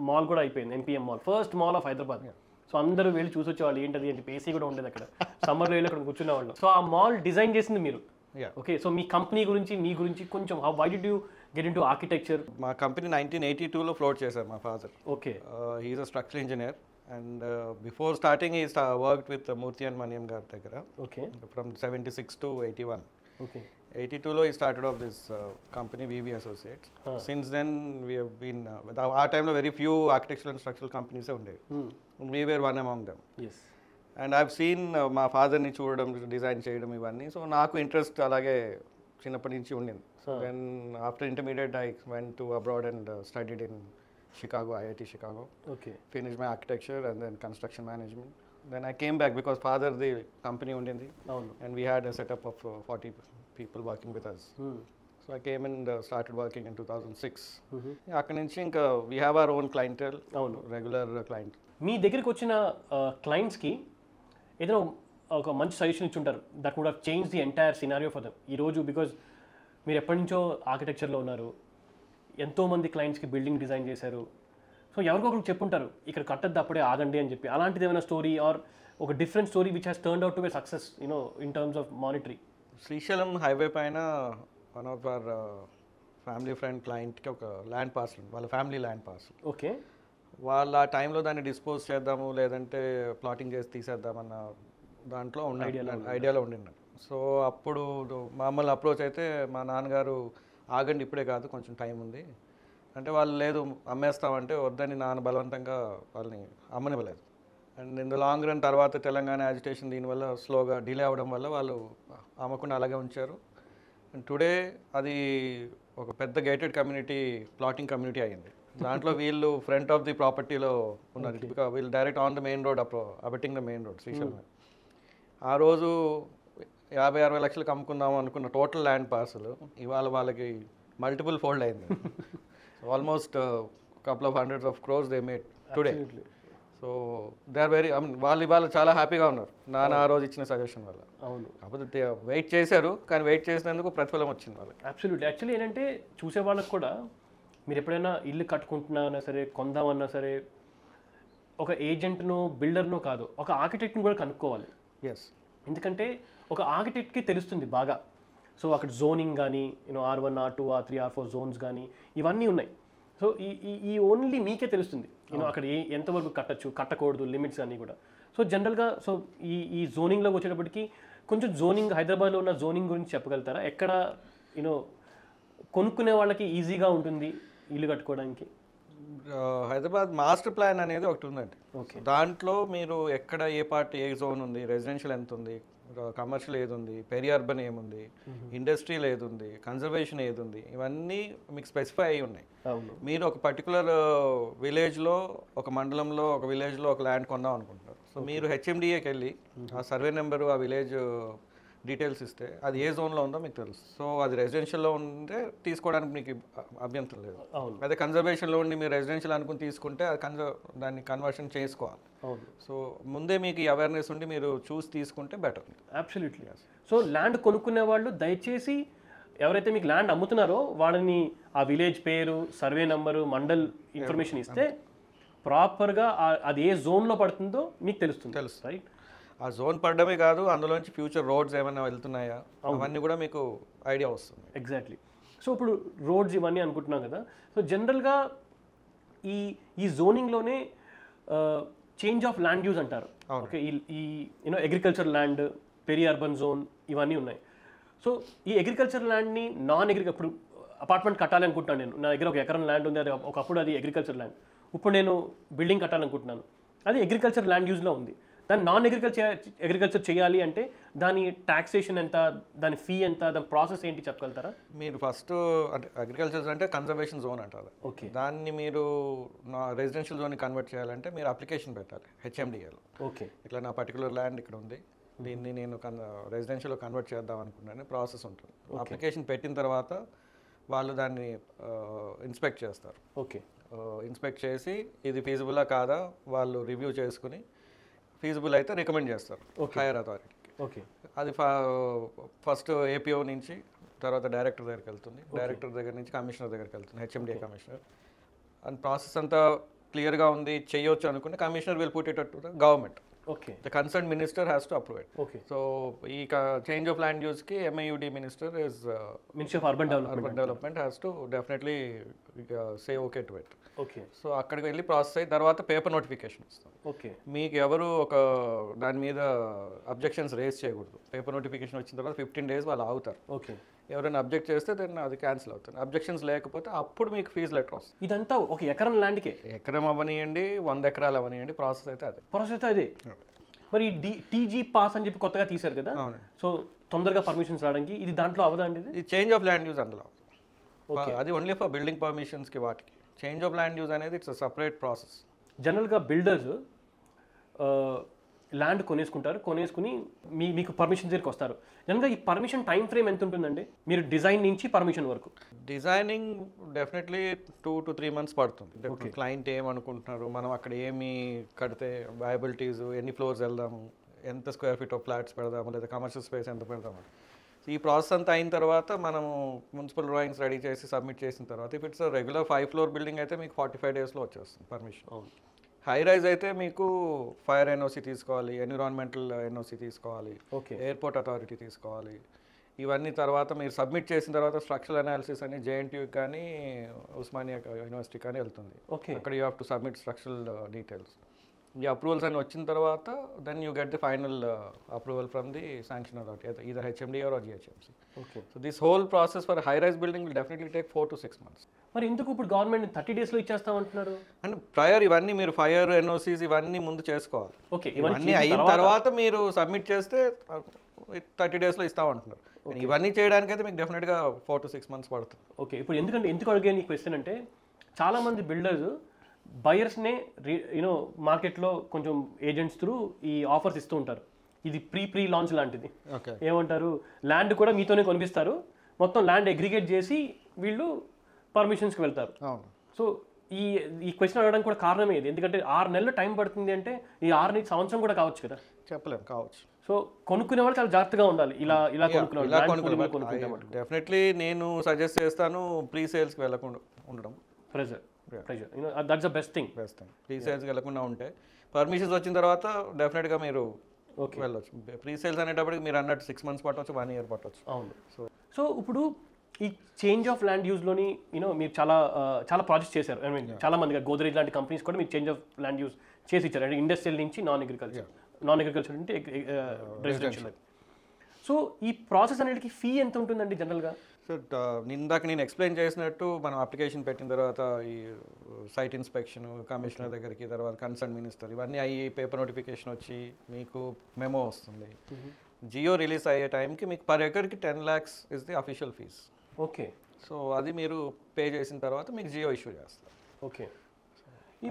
మాల్ కూడా అయిపోయింది. MPM mall, first mall of Hyderabad. So అందరూ వెళ్ళి చూసి వచ్చేవాళ్ళు ఏంటది అని చెప్పి. ఏసీ కూడా ఉండేది అక్కడ. సమ్మర్లో వెళ్ళి అక్కడ కూర్చునేవాళ్ళు. సో ఆ మాల్ డిజైన్ చేసింది మీరు. Yeah. ఓకే, సో మీ కంపెనీ గురించి మీ గురించి కొంచెం why did you get into architecture? మా కంపెనీ 1982లో ఫ్లోట్ చేశారు మా father. Okay. He is a structural engineer and before starting ఈ worked with Murthy and Maniam గారి దగ్గర ఓకే. From 76 to 81. ఓకే. 82లో ఈ started off this company VV associates. Since then we have been ఆ టైంలో very few architectural and structural కంపెనీసే ఉండేవి. We were one among them. Yes. And I've seen మా ఫాదర్ని చూడడం, డిజైన్ చేయడం ఇవన్నీ. సో నాకు ఇంట్రెస్ట్ అలాగే చిన్నప్పటి నుంచి ఉండింది. Then after intermediate I went to abroad and studied in Chicago, IIT Chicago. Okay. Finished my architecture and then construction management. Then I came back because father the company undindi. అవును. And we had a setup of 40 people working with us. So I came and started working in 2006. అక్కడి నుంచి ఇంకా we have our own clientele. అవును. Regular client. మీ దగ్గరికి వచ్చిన క్లయింట్స్కి ఏదైనా ఒక మంచి సజెషన్ ఇచ్చి ఉంటారు that would have change the entire scenario for them ఈరోజు. బికాజ్ మీరు ఎప్పటి నుంచో ఆర్కిటెక్చర్లో ఉన్నారు, ఎంతోమంది క్లయింట్స్కి బిల్డింగ్ డిజైన్ చేశారు. సో ఎవరికొకరికి చెప్పుంటారు ఇక్కడ కట్టద్దు అప్పుడే ఆగండి అని చెప్పి. అలాంటిది ఏమైనా స్టోరీ ఆర్ ఒక different story which has turned out to be success in terms of monetary? Srisailam highway పైన one of our family friend క్లయింట్కి ఒక ల్యాండ్ పార్సల్, వాళ్ళ ఫ్యామిలీ ల్యాండ్ పార్సల్. ఓకే. వాళ్ళ ఆ టైంలో దాన్ని డిస్పోజ్ చేద్దాము లేదంటే ప్లాటింగ్ చేసి తీసేద్దామన్న దాంట్లో ఐడియాలో ఉండినారు. సో అప్పుడు మమ్మల్ని అప్రోచ్ అయితే మా నాన్నగారు ఆగండి ఇప్పుడే కాదు కొంచెం టైం ఉంది అంటే, వాళ్ళు లేదు అమ్మేస్తామంటే వద్దని నాన్న బలవంతంగా వాళ్ళని అమ్మనివ్వలేదు. And in the long run తర్వాత తెలంగాణ యాజిటేషన్ దీనివల్ల స్లోగా డిలే అవ్వడం వల్ల వాళ్ళు అమ్మకుండా అలాగే ఉంచారు. అండ్ టుడే అది ఒక పెద్ద గేటెడ్ కమ్యూనిటీ, ప్లాటింగ్ కమ్యూనిటీ అయింది. దాంట్లో వీళ్ళు ఫ్రంట్ ఆఫ్ ది ప్రాపర్టీలో ఉన్నారు. బికాజ్ వీళ్ళు direct on the main road, abetting the main road Srisailam. ఆ రోజు 50-60 లక్షలకు అమ్ముకుందాము అనుకున్న టోటల్ ల్యాండ్ పార్సల్ ఇవాళ వాళ్ళకి మల్టిపుల్ ఫోల్డ్ అయింది. Almost couple of hundreds of crores they made today. So they are very, వాళ్ళు ఇవాళ చాలా హ్యాపీగా ఉన్నారు నాన్న ఆ రోజు ఇచ్చిన సజెషన్ వల్ల. అవును. కాకపోతే వెయిట్ చేశారు, కానీ వెయిట్ చేసినందుకు ప్రతిఫలం వచ్చింది వాళ్ళకి. అబ్సల్యూట్లీ. యాక్చువల్లీ ఏంటంటే చూసే వాళ్ళకి కూడా మీరు ఎప్పుడైనా ఇల్లు కట్టుకుంటున్నా సరే, కొందామన్నా సరే, ఒక ఏజెంట్ను బిల్డర్ను కాదు, ఒక ఆర్కిటెక్ట్ని కూడా కనుక్కోవాలి. ఎస్. ఎందుకంటే ఒక ఆర్కిటెక్ట్కి తెలుస్తుంది బాగా. సో అక్కడ జోనింగ్ కానీ R1, R2, R3, R4 Jones కానీ ఇవన్నీ ఉన్నాయి. సో ఈ ఓన్లీ మీకే తెలుస్తుంది అక్కడ ఎంతవరకు కట్టచ్చు, కట్టకూడదు, లిమిట్స్ అన్నీ కూడా. సో జనరల్గా సో ఈ జోనింగ్లోకి వచ్చేటప్పటికి కొంచెం జోనింగ్, హైదరాబాద్లో ఉన్న జోనింగ్ గురించి చెప్పగలుగుతారా? ఎక్కడ కొనుక్కునే వాళ్ళకి ఈజీగా ఉంటుంది ఇల్లు కట్టుకోవడానికి? హైదరాబాద్ మాస్టర్ ప్లాన్ అనేది ఒకటి ఉందండి. ఓకే. దాంట్లో మీరు ఎక్కడ ఏ పార్ట్ ఏ జోన్ ఉంది, రెసిడెన్షియల్ ఎంత ఉంది, కమర్షియల్ ఏది ఉంది, పెరి అర్బన్ ఏముంది, ఇండస్ట్రియల్ ఏది ఉంది, కన్జర్వేషన్ ఏది ఉంది, ఇవన్నీ మీకు స్పెసిఫై అయి ఉన్నాయి. మీరు ఒక పర్టికులర్ విలేజ్లో, ఒక మండలంలో, ఒక విలేజ్లో ఒక ల్యాండ్ కొందాం అనుకుంటున్నారు. సో మీరు హెచ్ఎండిఏకి వెళ్ళి ఆ సర్వే నెంబరు, ఆ విలేజ్ డీటెయిల్స్ ఇస్తే అది ఏ జోన్లో ఉందో మీకు తెలుసు. సో అది రెసిడెన్షియల్లో ఉంటే తీసుకోవడానికి మీకు అభ్యంతరం లేదు. అదే కన్జర్వేషన్లో ఉండి మీరు రెసిడెన్షియల్ అనుకుని తీసుకుంటే అది దాన్ని కన్వర్షన్ చేసుకోవాలి. సో ముందే మీకు ఈ అవేర్నెస్ ఉండి మీరు చూసి తీసుకుంటే బెటర్. అబ్సల్యూట్లీ. సో ల్యాండ్ కొనుక్కునే వాళ్ళు దయచేసి ఎవరైతే మీకు ల్యాండ్ అమ్ముతున్నారో వాళ్ళని ఆ విలేజ్ పేరు, సర్వే నెంబరు, మండల్ ఇన్ఫర్మేషన్ ఇస్తే ప్రాపర్గా అది ఏ జోన్లో పడుతుందో మీకు తెలుస్తుంది. రైట్. ఆ జోన్ పడడమే కాదు, అందులోంచి ఫ్యూచర్ రోడ్స్ ఏమైనా వెళ్తున్నాయా అవన్నీ కూడా మీకు ఐడియా వస్తుంది. ఎగ్జాక్ట్లీ. సో ఇప్పుడు రోడ్స్ ఇవన్నీ అనుకుంటున్నాం కదా. సో జనరల్గా ఈ జోనింగ్లోనే చేంజ్ ఆఫ్ ల్యాండ్ యూజ్ అంటారు. ఓకే. ఈ agriculture land, peri urban zone ఇవన్నీ ఉన్నాయి. సో ఈ అగ్రికల్చర్ ల్యాండ్ని ఇప్పుడు అపార్ట్మెంట్ కట్టాలి అనుకుంటున్నాను నేను, నా దగ్గర 1 ఎకరం ల్యాండ్ ఉంది, అది ఒకప్పుడు అది అగ్రికల్చర్ ల్యాండ్, ఇప్పుడు నేను బిల్డింగ్ కట్టాలనుకుంటున్నాను, అది అగ్రికల్చర్ ల్యాండ్ యూజ్లో ఉంది. దాన్ని నాన్ అగ్రికల్చర్ చేయాలి అంటే దాని ట్యాక్సేషన్ ఎంత, దాని ఫీ ఎంత, దాని ప్రాసెస్ ఏంటి చెప్పగలుగుతారా? మీరు ఫస్ట్ అంటే అగ్రికల్చర్ అంటే కన్జర్వేషన్ జోన్ అంటారు. ఓకే. దాన్ని మీరు రెసిడెన్షియల్ జోన్ కన్వర్ట్ చేయాలంటే మీరు అప్లికేషన్ పెట్టాలి హెచ్ఎండిఏలో. ఓకే. ఇట్లా నా పర్టికులర్ ల్యాండ్ ఇక్కడ ఉంది, దీన్ని నేను రెసిడెన్షియల్లో కన్వర్ట్ చేద్దాం అనుకున్నాను, ప్రాసెస్ ఉంటుంది. అప్లికేషన్ పెట్టిన తర్వాత వాళ్ళు దాన్ని ఇన్స్పెక్ట్ చేస్తారు. ఓకే. ఇన్స్పెక్ట్ చేసి ఇది ఫీజిబులా కాదా వాళ్ళు రివ్యూ చేసుకుని ఫీజిబుల్ అయితే రికమెండ్ చేస్తారు హైయర్ అథారిటీకి. ఓకే. అది ఫస్ట్ ఏపీఓ నుంచి తర్వాత డైరెక్టర్ దగ్గరికి వెళ్తుంది, డైరెక్టర్ దగ్గర నుంచి కమిషనర్ దగ్గరికి వెళ్తుంది, హెచ్ఎండిఏ కమిషనర్. అండ్ ప్రాసెస్ అంతా క్లియర్గా ఉంది, చేయొచ్చు అనుకుంటే commissioner will put it to the government. Okay the concern minister has to approve it. Okay so ఈ చేంజ్ ఆఫ్ ల్యాండ్ యూస్కి MIUD minister is ministry of urban development has to definitely say okay to it. Okay so అక్కడికి వెళ్ళి process అయిన తర్వాత paper notification వస్తుంది. Okay మీకు ఎవరు ఒక దాని మీద అబ్జెక్షన్స్ రేస్ చేయకూడదు. పేపర్ నోటిఫికేషన్ వచ్చిన తర్వాత 15 days వాళ్ళు ఆగుతారు. ఓకే ఎవరైనా అబ్జెక్ట్ చేస్తే దాన్ని అది క్యాన్సిల్ అవుతుంది. అబ్జెక్షన్స్ లేకపోతే అప్పుడు మీకు ఫీజు లెటర్ వస్తుంది. ఇదంతా ఒక ఎకరం ల్యాండ్కే ఎకరం అవ్వనియండి, 100 ఎకరాలు అవ్వనియండి, ప్రాసెస్ అయితే అదే. ప్రాసెస్ అయితే అదే. మరి టీజీ పాస్ అని చెప్పి కొత్తగా తీశారు కదా, సో తొందరగా పర్మిషన్స్ రావడానికి ఇది దాంట్లో అవదా అండి? ఇది చేంజ్ ఆఫ్ ల్యాండ్ యూజ్ అందులో. అది ఓన్లీ ఫర్ బిల్డింగ్ పర్మిషన్స్కి వాటికి. చేంజ్ ఆఫ్ ల్యాండ్ యూజ్ అనేది ఇట్స్ సపరేట్ ప్రాసెస్. జనరల్గా బిల్డర్స్ ల్యాండ్ కొనేసుకుని మీకు పర్మిషన్ దగ్గరికి వస్తారు. జనరల్గా ఈ పర్మిషన్ టైం ఫ్రేమ్ ఎంత ఉంటుందండి, మీరు డిజైన్ నుంచి పర్మిషన్ వరకు? డిజైనింగ్ డెఫినెట్లీ 2 to 3 months పడుతుంది. క్లయింట్ ఏమనుకుంటున్నారు, మనం అక్కడ ఏమి కడితే వయబిలిటీస్, ఎన్ని ఫ్లోర్స్ వెళ్దాము, ఎంత స్క్వేర్ ఫీట్ ఆఫ్ ఫ్లాట్స్ పెడదాము, లేదా కమర్షియల్ స్పేస్ ఎంత పెడదాము. ఈ ప్రాసెస్ అంతా అయిన తర్వాత మనము మున్సిపల్ డ్రాయింగ్స్ రెడీ చేసి సబ్మిట్ చేసిన తర్వాత if it's regular 5 floor building అయితే మీకు 45 daysలో వచ్చేస్తుంది పర్మిషన్. హై రైజ్ అయితే మీకు ఫైర్ NOC తీసుకోవాలి, ఎన్విరాన్మెంటల్ NOC తీసుకోవాలి, ఎయిర్పోర్ట్ అథారిటీ తీసుకోవాలి. ఇవన్నీ తర్వాత మీరు సబ్మిట్ చేసిన తర్వాత స్ట్రక్చరల్ అనాలిసిస్ అని JNTU కానీ ఉస్మానియా యూనివర్సిటీ కానీ వెళ్తుంది. అక్కడ you have to submit structural details. ఈ అప్రూవల్స్ అన్ని వచ్చిన తర్వాత then you get the final approval from the sanction authority, either HMD or GHMC. So this whole process for high rise building will definitely take 4 to 6 months. మరి ఎందుకు ఇప్పుడు government 30 daysలో ఇచ్చేస్తామంటున్నారు? And prior ఇవన్నీ మీరు ఫైర్ NOCs ఇవన్నీ ముందు చేసుకోవాలి. ఓకే, ఇవన్నీ అయిన తర్వాత మీరు సబ్మిట్ చేస్తే 30 daysలో ఇస్తామంటున్నారు. ఇవన్నీ చేయడానికి అయితే మీకు డెఫినెట్గా 4 to 6 months పడుతుంది. ఓకే, ఇప్పుడు ఎందుకు అడిగాను ఈ క్వశ్చన్ అంటే, చాలామంది బిల్డర్స్ బయర్స్నే మార్కెట్లో కొంచెం ఏజెంట్స్ త్రూ ఈ ఆఫర్స్ ఇస్తూ ఉంటారు. ఇది ప్రీ లాంచ్ లాంటిది. ఏమంటారు, ల్యాండ్ కూడా మీతోనే కొనిపిస్తారు, మొత్తం ల్యాండ్ అగ్రిగేట్ చేసి వీళ్ళు పర్మిషన్స్కి వెళ్తారు. సో ఈ క్వశ్చన్ అడగడానికి కూడా కారణమే ఇది. ఎందుకంటే 6 నెలలు టైం పడుతుంది అంటే ఈ 6 సంవత్సరం కూడా కావచ్చు కదా, చెప్పలేము, కావచ్చు. సో కొనుక్కునే వాళ్ళు చాలా జాగ్రత్తగా ఉండాలి. ఇలా కొనుక్కునే డెఫినెట్లీ నేను సజెస్ట్ చేస్తాను ప్రీ సేల్స్కి వెళ్ళకుండా ఉండడం. Pressure that's the best thing. Pre సేల్స్కి వెళ్ళకుండా ఉంటే పర్మిషన్స్ వచ్చిన తర్వాత డెఫినెట్గా మీరు వెళ్ళొచ్చు. ప్రీ సేల్స్ అనేటప్పటికి మీరు అన్నట్టు 6 months పట్టవచ్చు, 1 year పట్టవచ్చు. అవును. సో ఇప్పుడు ఈ చేంజ్ ఆఫ్ ల్యాండ్ యూజ్లోని మీరు చాలా ప్రాజెక్ట్స్ చేశారు. ఐ మీన్ చాలా మంది గోద్రేజ్ లాంటి కంపెనీస్ కూడా మీరు చేంజ్ ఆఫ్ ల్యాండ్ యూజ్ చేసి ఇచ్చారు. అంటే ఇండస్ట్రియల్ నుంచి నాన్ అగ్రికల్చర్ నుంచి రెసిడెన్షియల్. సో ఈ ప్రాసెస్ అనేది ఫీ ఎంత ఉంటుందండి జనరల్గా? సో ఇందాక నేను ఎక్స్ప్లెయిన్ చేసినట్టు మనం అప్లికేషన్ పెట్టిన తర్వాత ఈ సైట్ ఇన్స్పెక్షన్, కమిషనర్ దగ్గరికి, తర్వాత కన్సర్న్ మినిస్టర్, ఇవన్నీ అయ్యి పేపర్ నోటిఫికేషన్ వచ్చి మీకు మెమో వస్తుంది. జియో రిలీజ్ అయ్యే టైంకి మీకు పర్ ఎకర్కి 10 lakhs is the official fees. Okay, so అది మీరు పే చేసిన తర్వాత మీకు జియో ఇష్యూ చేస్తారు. Okay,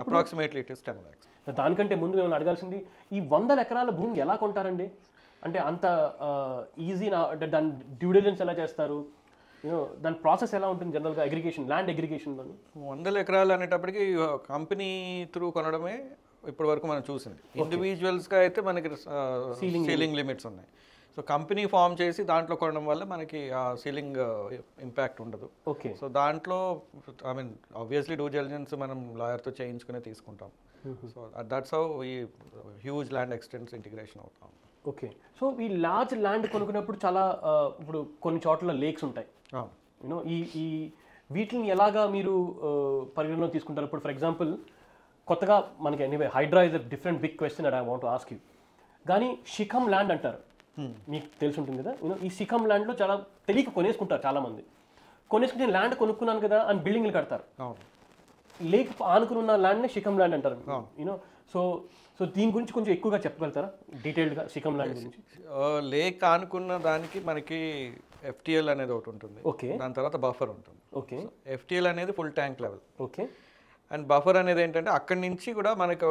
approximately it is 10 lakhs. దానికంటే ముందు మేము అడగాల్సింది, ఈ 100 ఎకరాల భూమి ఎలా కొంటారండి? అంటే అంత ఈజీ అంటే దాని డ్యూ డిలిజెన్స్ ఎలా చేస్తారు? దాని ప్రాసెస్ ఎలా ఉంటుంది జనరల్గా అగ్రిగేషన్, ల్యాండ్ అగ్రిగేషన్లో? 100 ఎకరాలు అనేటప్పటికి కంపెనీ త్రూ కొనడమే ఇప్పటి వరకు మనం చూసింది. ఇండివిజువల్స్గా అయితే మనకి సీలింగ్ లిమిట్స్ ఉన్నాయి. సో కంపెనీ ఫామ్ చేసి దాంట్లో కొనడం వల్ల మనకి ఆ సీలింగ్ ఇంపాక్ట్ ఉండదు. ఓకే, సో దాంట్లో I mean obviously due diligence మనం లాయర్తో చేయించుకునే తీసుకుంటాం. సో దట్స్ హౌ ఈ హ్యూజ్ ల్యాండ్ ఎక్స్టెన్స్ ఇంటిగ్రేషన్ అవుతాం. ఓకే, సో ఈ లార్జ్ ల్యాండ్ కొనుక్కున్నప్పుడు చాలా ఇప్పుడు కొన్ని చోట్ల లేక్స్ ఉంటాయి. ఈ వీటిని ఎలాగా మీరు పరిగణలో తీసుకుంటారు? ఇప్పుడు ఫర్ ఎగ్జాంపుల్ కొత్తగా మనకి anyway HYDRAA is a different big question and I want to ask you. కానీ శిఖం ల్యాండ్ అంటారు, మీకు తెలిసి ఉంటుంది కదా. ఈ శిఖం ల్యాండ్లో చాలా తెలియక కొనేసుకుంటారు చాలామంది. కొనేసుకుంటే ల్యాండ్ కొనుక్కున్నాను కదా అని బిల్డింగ్లు కడతారు. లేక్ ఆనుకుని ఉన్న ల్యాండ్ని శిఖం ల్యాండ్ అంటారు. సో దీని గురించి కొంచెం ఎక్కువగా చెప్పగలుగుతారా డీటెయిల్డ్గా శిఖం ల్యాండ్ గురించి? లేక్ ఆనుకున్న దానికి మనకి FTL అనేది ఒకటి ఉంటుంది. ఓకే, దాని తర్వాత బఫర్ ఉంటుంది. ఓకే, FTL అనేది full tank level. Okay, and buffer అనేది ఏంటంటే అక్కడి నుంచి కూడా మనకు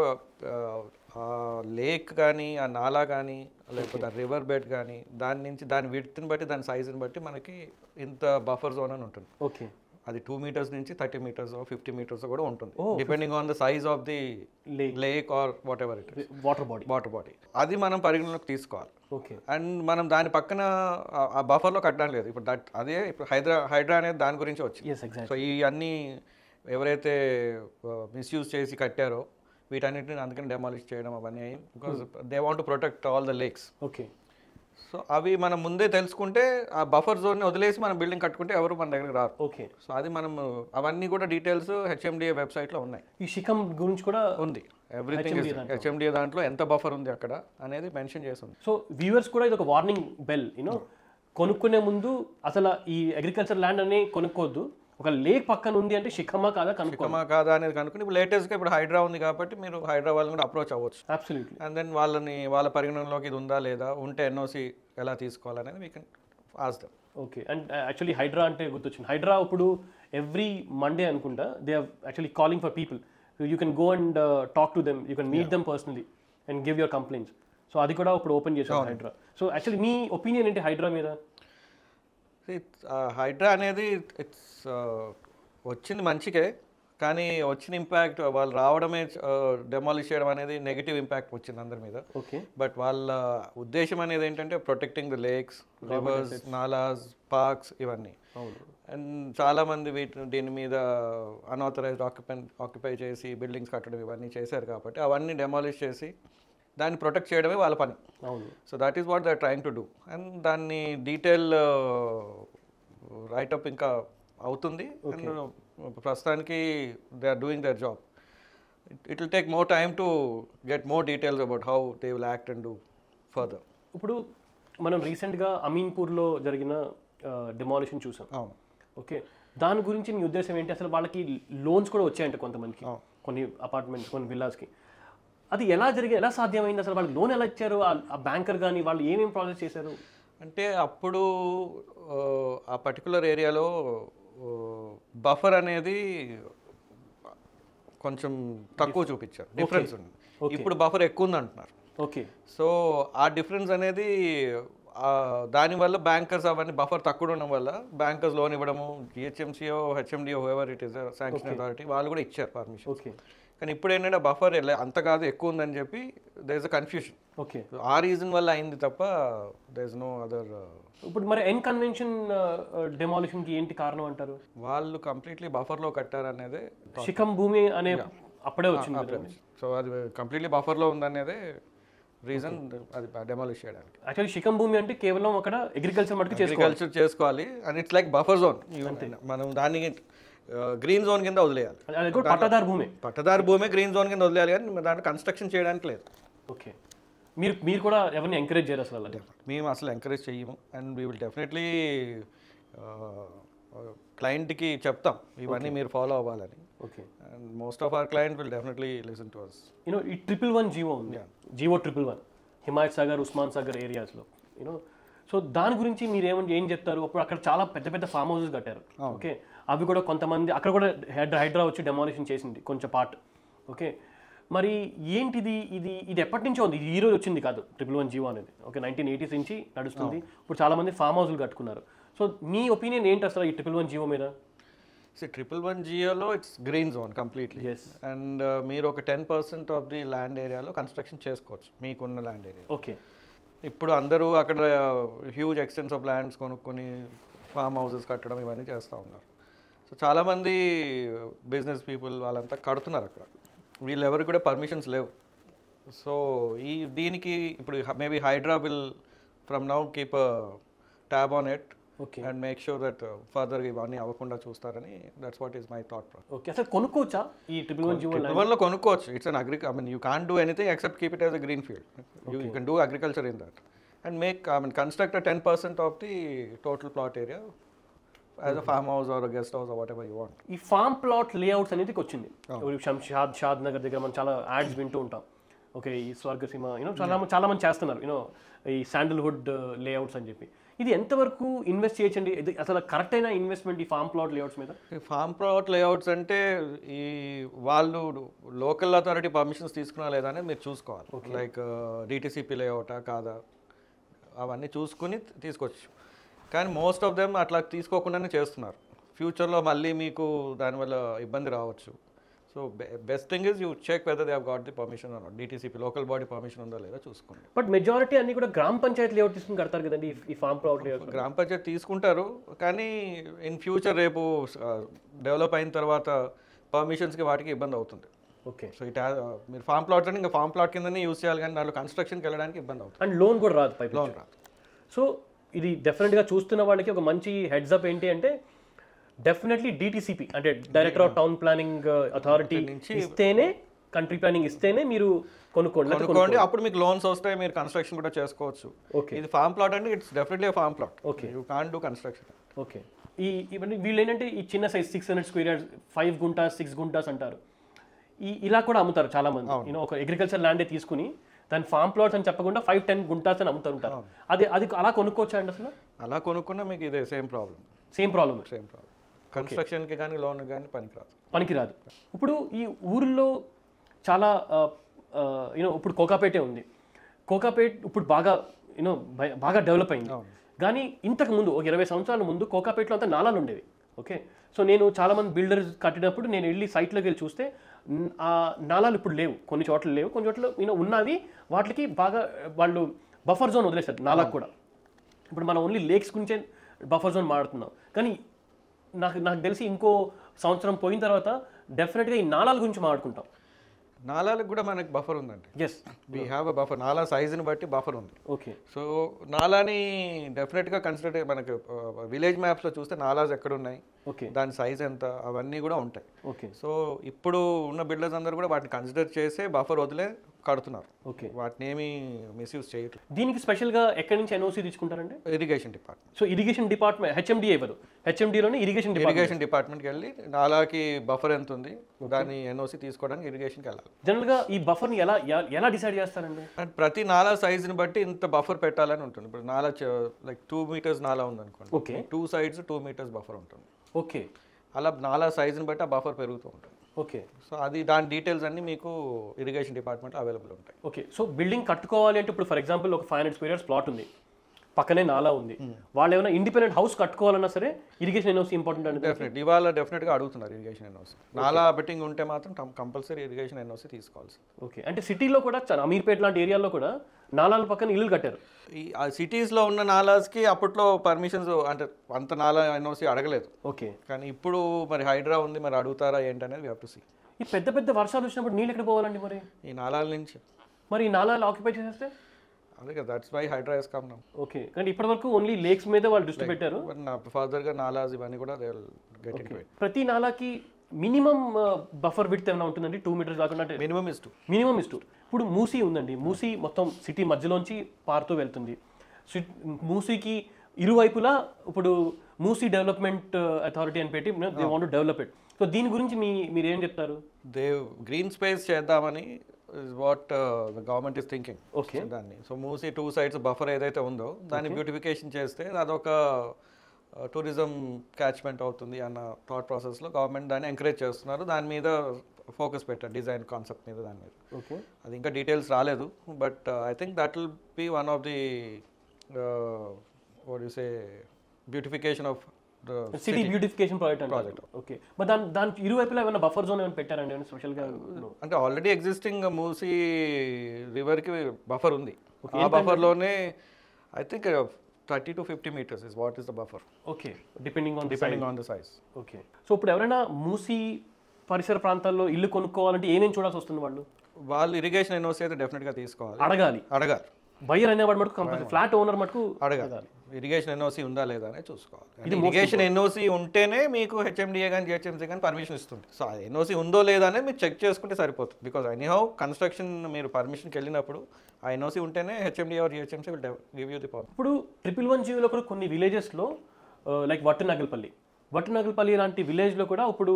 లేక్ కానీ, ఆ నాలా కానీ, లేకపోతే ఆ రివర్ బెడ్ కానీ, దాని నుంచి దాని విడ్త్ని బట్టి, దాని సైజుని బట్టి మనకి ఇంత బఫర్ జోన్ అని ఉంటుంది. ఓకే, అది 2 meters నుంచి 30 meters 50 meters కూడా ఉంటుంది, depending on the size of the lake or whatever it is, water body. అది మనం పరిగణలోకి తీసుకోవాలి. ఓకే, అండ్ మనం దాని పక్కన ఆ బఫర్లో కట్టడం లేదు. ఇప్పుడు అదే ఇప్పుడు హైడ్రా అనేది దాని గురించి వచ్చింది. సో ఈ అన్ని ఎవరైతే మిస్యూజ్ చేసి కట్టారో వీటన్నిటిని అందుకని డెమాలిష్ చేయడం అవన్నీ అయ్యి because they want to protect all the lakes. Okay. So అవి మనం ముందే తెలుసుకుంటే ఆ బఫర్ జోన్ని వదిలేసి మనం బిల్డింగ్ కట్టుకుంటే ఎవరు మన దగ్గరికి రారు. ఓకే. సో అది మనం అవన్నీ కూడా డీటెయిల్స్ హెచ్ఎండిఏ వెబ్సైట్లో ఉన్నాయి. ఈ శిఖం గురించి కూడా ఉంది ఎవ్రీథింగ్ హెచ్ఎండిఏ దాంట్లో ఎంత బఫర్ ఉంది అక్కడ అనేది మెన్షన్ చేసి ఉంది. సో వ్యూవర్స్ కూడా ఇది ఒక వార్నింగ్ బెల్, యూనో కొనుక్కునే ముందు అసలు ఈ అగ్రికల్చర్ ల్యాండ్ అని కొనుక్కోవద్దు, ఒక లేక్ పక్కన ఉంది అంటే శిఖమా కాదా కనుక్కో. శిఖమా కాదా అనేది కనుక్కుని ఇప్పుడు లేటెస్ట్గా ఇప్పుడు హైడ్రా ఉంది కాబట్టి మీరు హైడ్రా వాళ్ళని కూడా అప్రోచ్ అవ్వచ్చు. అబ్సల్యూట్లీ. అండ్ దెన్ వాళ్ళ పరిగణనలోకి ఇది ఉందా లేదా, ఉంటే ఎన్ఓసి ఎలా తీసుకోవాలనేది we can ask them. Okay. And actually HYDRAA అంటే గుర్తొచ్చింది. హైడ్రా ఇప్పుడు ఎవ్రీ మండే అనుకుంటా they are actually calling for people. You can go and talk to them, you can meet them personally and give your complaints. So అది కూడా ఇప్పుడు open చేశారు HYDRAA. So actually మీ opinion ఏంటి హైడ్రా మీద? హైడ్రా అనేది ఇట్స్ వచ్చింది మంచికే, కానీ వచ్చిన ఇంపాక్ట్ వాళ్ళు రావడమే డెమాలిష్ చేయడం అనేది నెగిటివ్ ఇంపాక్ట్ వచ్చింది అందరి మీద. ఓకే. బట్ వాళ్ళ ఉద్దేశం అనేది ఏంటంటే protecting the lakes, reverse, nallahs, parks ఇవన్నీ. అండ్ చాలామంది దీని మీద అన్ఆథరైజ్డ్ ఆక్యుపై చేసి బిల్డింగ్స్ కట్టడం ఇవన్నీ చేశారు కాబట్టి అవన్నీ డెమాలిష్ చేసి దాన్ని ప్రొటెక్ట్ చేయడమే వాళ్ళ పని. So that is what they are trying to do. And దాన్ని డీటెయిల్ రైటప్ ఇంకా అవుతుంది. అండ్ ప్రస్తుతానికి they are doing their job. It will take more time to get more details about how they will act and do further. ఇప్పుడు మనం రీసెంట్గా అమీన్పూర్లో జరిగిన demolition చూసాం. Okay. దాని గురించి మీ ఉద్దేశం ఏంటి? అసలు వాళ్ళకి లోన్స్ కూడా వచ్చాయంట కొంతమందికి, కొన్ని అపార్ట్మెంట్స్, కొన్ని విల్లాస్కి. అది ఎలా జరిగి ఎలా సాధ్యమైంది? అసలు వాళ్ళకి లోన్ ఎలా ఇచ్చారు? ఆ బ్యాంకర్ కానీ వాళ్ళు ఏమేమి ప్రాసెస్ చేశారు? అంటే అప్పుడు ఆ పర్టికులర్ ఏరియాలో బఫర్ అనేది కొంచెం తక్కువ చూపించారు, డిఫరెన్స్ ఉంది. ఇప్పుడు బఫర్ ఎక్కువ ఉంది అంటున్నారు. ఓకే. సో ఆ డిఫరెన్స్ అనేది దానివల్ల బ్యాంకర్స్ అవన్నీ బఫర్ తక్కువ ఉండడం వల్ల బ్యాంకర్స్ లోన్ ఇవ్వడము, జిహెచ్ఎంసీఓ, హెచ్ఎండిఓ, whoever it is sanction authority వాళ్ళు కూడా ఇచ్చారు పర్మిషన్. ఓకే. కానీ ఇప్పుడు ఏంటంటే బఫర్ అంత కాదు, ఎక్కువ ఉందని చెప్పి there is a confusion. Okay. ఆ రీజన్ వల్ల అయింది తప్ప దేర్ ఇస్ నో అదర్. ఇప్పుడు మరి ఎన్ కన్వెన్షన్ డెమాలిషన్కి ఏంటి కారణం అంటారు? వాళ్ళు కంప్లీట్లీ బఫర్లో కట్టారనేదే శిఖం భూమి అనే అప్పుడే వచ్చింది. సో అది కంప్లీట్లీ బఫర్లో ఉందనేదే రీజన్ అది డెమాలిష్ చేయడానికి. యాక్చువల్లీ శిఖం భూమి అంటే కేవలం అక్కడ అగ్రికల్చర్ మటుకు అగ్రికల్చర్ చేసుకోవాలి. And it's like buffer zone. మనం దాన్ని గ్రీన్ జోన్ కింద వదిలేయాలి. పట్టదారు భూమి, పట్టదారు భూమి గ్రీన్ జోన్ కింద వదిలేయాలి, కానీ దాంట్లో కన్స్ట్రక్షన్ చేయడానికి లేదు. ఓకే. మీరు కూడా ఎవరిని ఎంకరేజ్ చేయరు అసలు? మేము అసలు ఎంకరేజ్ చేయము. అండ్ వీ విల్ డెఫినెట్లీ క్లయింట్కి చెప్తాం ఇవన్నీ మీరు ఫాలో అవ్వాలని. Okay. And most of our client will definitely listen to us. You know ఈ 111 జీవో ఉంది, జీవో 111 హిమాయత్ సాగర్, ఉస్మాన్ సాగర్ ఏరియాస్లో. యూనో సో దాని గురించి మీరు ఏం చెప్తారు? అప్పుడు అక్కడ చాలా పెద్ద పెద్ద ఫామ్ హౌసెస్ కట్టారు. ఓకే. అవి కూడా కొంతమంది అక్కడ కూడా హైడ్రా వచ్చి డెమాలిషన్ చేసింది కొంచెం పార్ట్. ఓకే. మరి ఏంటిది? ఇది ఎప్పటి నుంచో ఉంది, ఇది ఈ రోజు వచ్చింది కాదు 111 జీవో అనేది. ఓకే. 1980s నుంచి నడుస్తుంది. ఇప్పుడు చాలామంది ఫామ్ హౌస్లు కట్టుకున్నారు. సో మీ ఒపీనియన్ ఏంటి అసలు ఈ 111 జీవో మీద? 111 జియోలో it's green zone completely. And మీరు ఒక 10% ఆఫ్ ది ల్యాండ్ ఏరియాలో కన్స్ట్రక్షన్ చేసుకోవచ్చు మీకున్న ల్యాండ్ ఏరియా. ఓకే. ఇప్పుడు అందరూ అక్కడ హ్యూజ్ ఎక్స్టెన్స్ ఆఫ్ ల్యాండ్స్ కొనుక్కొని ఫామ్ హౌసెస్ కట్టడం ఇవన్నీ చేస్తూ ఉన్నారు. సో చాలామంది బిజినెస్ పీపుల్ వాళ్ళంతా కడుతున్నారు అక్కడ. వీళ్ళెవరికి కూడా పర్మిషన్స్ లేవు. సో దీనికి ఇప్పుడు maybe HYDRAA will from now keep tab on it and make sure that further ఇవన్నీ అవ్వకుండా చూస్తారని. That's what is my thought process. Okay. అసలు కొనుక్కోవచ్చా ఈ 111 జీవో? 111లో కొనుక్కోవచ్చు. It's an I mean you can't do anything except keep it as a green field. You can do agriculture in that and make construct 10% of the total plot area as a farm house are guest house or whatever you want. ఈ farm plot layouts అనేది వచ్చింది. షాద్ నగర్ దగ్గర మనం చాలా ads వింటూ ఉంటాం. Okay. ఈ స్వర్గసీమ చాలా మంది చేస్తున్నారు ఈ శాండల్వుడ్ లేఅవుట్స్ అని చెప్పి. ఇది ఎంతవరకు ఇన్వెస్ట్ చేయొచ్చండి? ఇది అసలు కరెక్ట్ అయిన ఇన్వెస్ట్మెంట్ ఈ ఫార్మ్ ప్లాట్ లేఅవుట్స్ మీద? ఫార్మ్ ప్లాట్ లేఅవుట్స్ అంటే ఈ వాళ్ళు లోకల్ అథారిటీ పర్మిషన్స్ తీసుకున్నా లేదా అనేది మీరు చూసుకోవాలి. లైక్ డిటిసిపి లేఅవుటా కాదా అవన్నీ చూసుకుని తీసుకోవచ్చు. కానీ మోస్ట్ ఆఫ్ దెమ్ అట్లా తీసుకోకుండానే చేస్తున్నారు. ఫ్యూచర్లో మళ్ళీ మీకు దానివల్ల ఇబ్బంది రావచ్చు. So best thing is you check whether they have got the permission or not. DTCP local body permission ఉందా లేదా చూసుకోండి. బట్ మెజారిటీ అన్ని కూడా గ్రామ పంచాయతీ లేఅవుట్ తీసుకుని కడతారు కదండి ఈ ఫార్మ్ ప్లాట్ లేఅవుట్. గ్రామ పంచాయతీ తీసుకుంటారు, కానీ ఇన్ ఫ్యూచర్ రేపు డెవలప్ అయిన తర్వాత పర్మిషన్స్కి వాటికి ఇబ్బంది అవుతుంది. ఓకే. సో మీరు ఫామ్ ప్లాట్స్ అంటే ఇంకా ఫామ్ ప్లాట్ కిందనే యూస్ చేయాలి, కానీ దాంట్లో కన్స్ట్రక్షన్కి వెళ్ళడానికి ఇబ్బంది అవుతుంది. అండ్ లోన్ కూడా రాదు పైప్. లోన్ రాదు. సో ఇది డెఫినెట్గా చూస్తున్న వాళ్ళకి ఒక మంచి హెడ్స్ అప్ ఏంటి అంటే డెఫినెట్లీ డిటిసిపి అంటే director of town planning authority ఇస్తేనే, కంట్రీ ప్లానింగ్ ఇస్తేనే మీరు కొనుక్కోండి. అప్పుడు మీకు లోన్స్ వస్తాయి, మీరు కన్స్ట్రక్షన్ కూడా చేసుకోవచ్చు. ఓకే. ఇది ఫామ్ ప్లాట్ అంటే it's definitely form plot. Okay. You can't do construction. Okay. ఇవన్నీ వీళ్ళు ఏంటంటే ఈ చిన్న size 600 square yards 5 guntas 6 guntas అంటారు. ఇలా కూడా అమ్ముతారు చాలా మంది. ఒక అగ్రికల్చర్ ల్యాండే తీసుకుని దాని ఫామ్ ప్లాట్స్ అని చెప్పకుండా 5-10 గుంటాస్ అని అమ్ముతుంటారు. అది అలా కొనుక్కోవచ్చా అండి అసలు? అలా కొనుక్కున్నా మీకు ఇదే సేమ్ ప్రాబ్లం. కన్స్ట్రక్షన్కి కానీ లోన్కి కానీ పనికిరాదు. ఇప్పుడు ఈ ఊరిలో చాలా ఇప్పుడు కోకాపేటే ఉంది. కోకాపేట్ ఇప్పుడు బాగా డెవలప్ అయింది. కానీ ఇంతకు ముందు ఒక 20 సంవత్సరాల ముందు కోకాపేటలో అంతా నాలాలు ఉండేవి. ఓకే. సో నేను చాలామంది బిల్డర్స్ కట్టినప్పుడు నేను వెళ్ళి సైట్లోకి వెళ్ళి చూస్తే ఆ నాలాలు ఇప్పుడు లేవు, కొన్ని చోట్ల లేవు, కొన్ని చోట్ల ఉన్నవి. వాటికి బాగా వాళ్ళు బఫర్ జోన్ వదిలేస్తారు నాలకు కూడా. ఇప్పుడు మనం ఓన్లీ లేక్స్ గురించే బఫర్ జోన్ మాడుతున్నాం. కానీ నాకు తెలిసి ఇంకో సంవత్సరం పోయిన తర్వాత డెఫినెట్గా ఈ నాలాల గురించి మాట్లాడుకుంటాం. నాలాలకు కూడా మనకి బఫర్ ఉందండి. Yes, we have a buffer. నాలా సైజుని బట్టి బఫర్ ఉంది. ఓకే. సో నాలాని డెఫినెట్గా కన్సిడర్ మనకి విలేజ్ మ్యాప్స్లో చూస్తే నాలాస్ ఎక్కడ ఉన్నాయి, ఓకే, దాని సైజ్ ఎంత, అవన్నీ కూడా ఉంటాయి. ఓకే. సో ఇప్పుడు ఉన్న బిల్డర్స్ అందరూ కూడా వాటిని కన్సిడర్ చేసే బఫర్ వదిలే కడుతున్నారు. ఓకే. వాటిని ఏమీ మిస్యూజ్ చేయట్లేదు. దీనికి స్పెషల్గా ఎక్కడి నుంచి ఎన్ఓసి తీసుకుంటారంటే irrigation department. So irrigation department HMD ఇవ్వరు, హెచ్ఎండిలోనే ఇరిగేషన్ డిపార్ట్మెంట్కి వెళ్ళి నాలాకి బఫర్ ఎంత ఉంది దాన్ని ఎన్ఓసి తీసుకోవడానికి ఇరిగేషన్కి వెళ్ళాలి. జనరల్గా ఈ బఫర్ని ఎలా డిసైడ్ చేస్తారండి? అండ్ ప్రతి నాలా సైజుని బట్టి ఇంత బఫర్ పెట్టాలని ఉంటుంది. ఇప్పుడు నాలా లైక్ 2 meters నాలా ఉందనుకోండి, ఓకే, 2 sides 2 meters బఫర్ ఉంటుంది. ఓకే. అలా నాలా సైజుని బట్టి ఆ బఫర్ పెరుగుతూ ఉంటుంది. ఓకే. సో అది దాని డీటెయిల్స్ అన్ని మీకు ఇరిగేషన్ డిపార్ట్మెంట్లో అవైలబుల్ ఉంటాయి. ఓకే. సో బిల్డింగ్ కట్టుకోవాలి అంటే ఇప్పుడు ఫర్ ఎగ్జాంపుల్ ఒక 500 square yards ప్లాట్ ఉంది, పక్కనే నాలా ఉంది, వాళ్ళు ఏమైనా ఇండిపెండెంట్ హౌస్ కట్టుకోవాలన్నా సరే ఇరిగేషన్ ఎన్ఓసి ఇంపార్టెంట్ అంటే డెఫినెట్ ఇవాళ డెఫినెట్గా అడుగుతున్నారు ఇరిగేషన్ ఎన్ఓసి. నాలా బెట్టింగ్ ఉంటే మాత్రం కంపల్సరీ ఇరిగేషన్ ఎన్ఓసి తీసుకోవాల్సి. ఓకే. అంటే సిటీలో కూడా అమీర్పేట లాంటి ఏరియాలో కూడా నాలాల పక్కన ఇల్లు కట్టారు. ఈ సిటీస్లో ఉన్న నాలాస్కి అప్పట్లో పర్మిషన్స్ అంటే అంత నాలా ఎన్ఓసి అడగలేదు. ఓకే. కానీ ఇప్పుడు మరి హైడ్రా ఉంది, మరి అడుగుతారా ఏంటనేది వీ హావ్ టు సీ. ఈ పెద్ద పెద్ద వర్షాలు వచ్చినప్పుడు నీళ్ళు ఎక్కడ పోవాలండి మరి? ఈ నాలాల నుంచి. మరి ఈ నాలాలు ఆక్యుపై చేసేస్తే? అదే కదా, that's why HYDRAA has come now. Okay. కానీ ఇప్పటివరకు ఓన్లీ లేక్స్ మీద వాళ్ళు దృష్టి పెట్టారు. ఫర్దర్గా నాలాస్ ఇవన్నీ కూడా they will get into it. ప్రతి నాలాకి మినిమం బఫర్ విడ్త్ ఏమైనా ఉంటుందండి? 2 meters కాకుండా? అంటే మినిమం ఇస్ 2. Minimum is 2. ఇప్పుడు మూసీ ఉందండి, మూసీ మొత్తం సిటీ మధ్యలోంచి పారుతూ వెళ్తుంది. మూసీకి ఇరువైపులా ఇప్పుడు మూసీ డెవలప్మెంట్ అథారిటీ అని పెట్టి they want to develop it. So దీని గురించి మీరు ఏం చెప్తారు? దే గ్రీన్ స్పేస్ చేద్దామని is what the government is thinking. Okay. దాన్ని సో మూసీ 2 sides బఫర్ ఏదైతే ఉందో దాన్ని బ్యూటిఫికేషన్ చేస్తే అదొక టూరిజం క్యాచ్మెంట్ అవుతుంది అన్న థాట్ ప్రాసెస్లో గవర్నమెంట్ దాన్ని ఎంకరేజ్ చేస్తున్నారు. దాని మీద ఫోకస్ పెట్టారు, డిజైన్ కాన్సెప్ట్ మీద, దాని మీద. ఓకే. అది ఇంకా డీటెయిల్స్ రాలేదు, but I think that will be one of the what you say beautification of the city beautification project. Okay. మరి దాని ఇరువైపులా ఏమైనా బఫర్ జోన్ ఏమైనా పెట్టారండి ఏమైనా స్పెషల్గా? అంటే ఆల్రెడీ ఎగ్జిస్టింగ్ మూసీ రివర్కి బఫర్ ఉంది. ఆ బఫర్లోనే I think 30 to 50 meters is what is the buffer. Okay, depending on the size. Okay. So ఇప్పుడు ఎవరైనా మూసీ పరిసర ప్రాంతాల్లో ఇల్లు కొనుక్కోవాలంటే ఏమేమి చూడాల్సి వస్తుంది? వాళ్ళు ఇరిగేషన్ ఎన్ఓసి అయితే డెఫినెట్గా తీసుకోవాలి, అడగాలి. బయ్యర్ అనేవాడు మటుకు కంపల్సరీ, ఫ్లాట్ ఓనర్ మటుకు అడగాలి. ఇరిగేషన్ ఎన్ఓసి ఉందా లేదా అనేది చూసుకోవాలి. ఇరిగేషన్ ఎన్ఓసి ఉంటేనే మీకు హెచ్ఎండిఏ కానీ జిహెచ్ఎంసీ కానీ పర్మిషన్ ఇస్తుంది. సో ఆ ఎన్ఓసి ఉందో లేదా అనేది మీరు చెక్ చేసుకుంటే సరిపోతుంది. బికాజ్ ఎనీహౌ కన్స్ట్రక్షన్ మీరు పర్మిషన్కి వెళ్ళినప్పుడు ఆ ఎన్ఓసి ఉంటేనే HMDA or GHMC will give you the power. ఇప్పుడు 111 కూడా కొన్ని విలేజెస్లో లైక్ వట్టునగల్పల్లి లాంటి విలేజ్లో కూడా ఇప్పుడు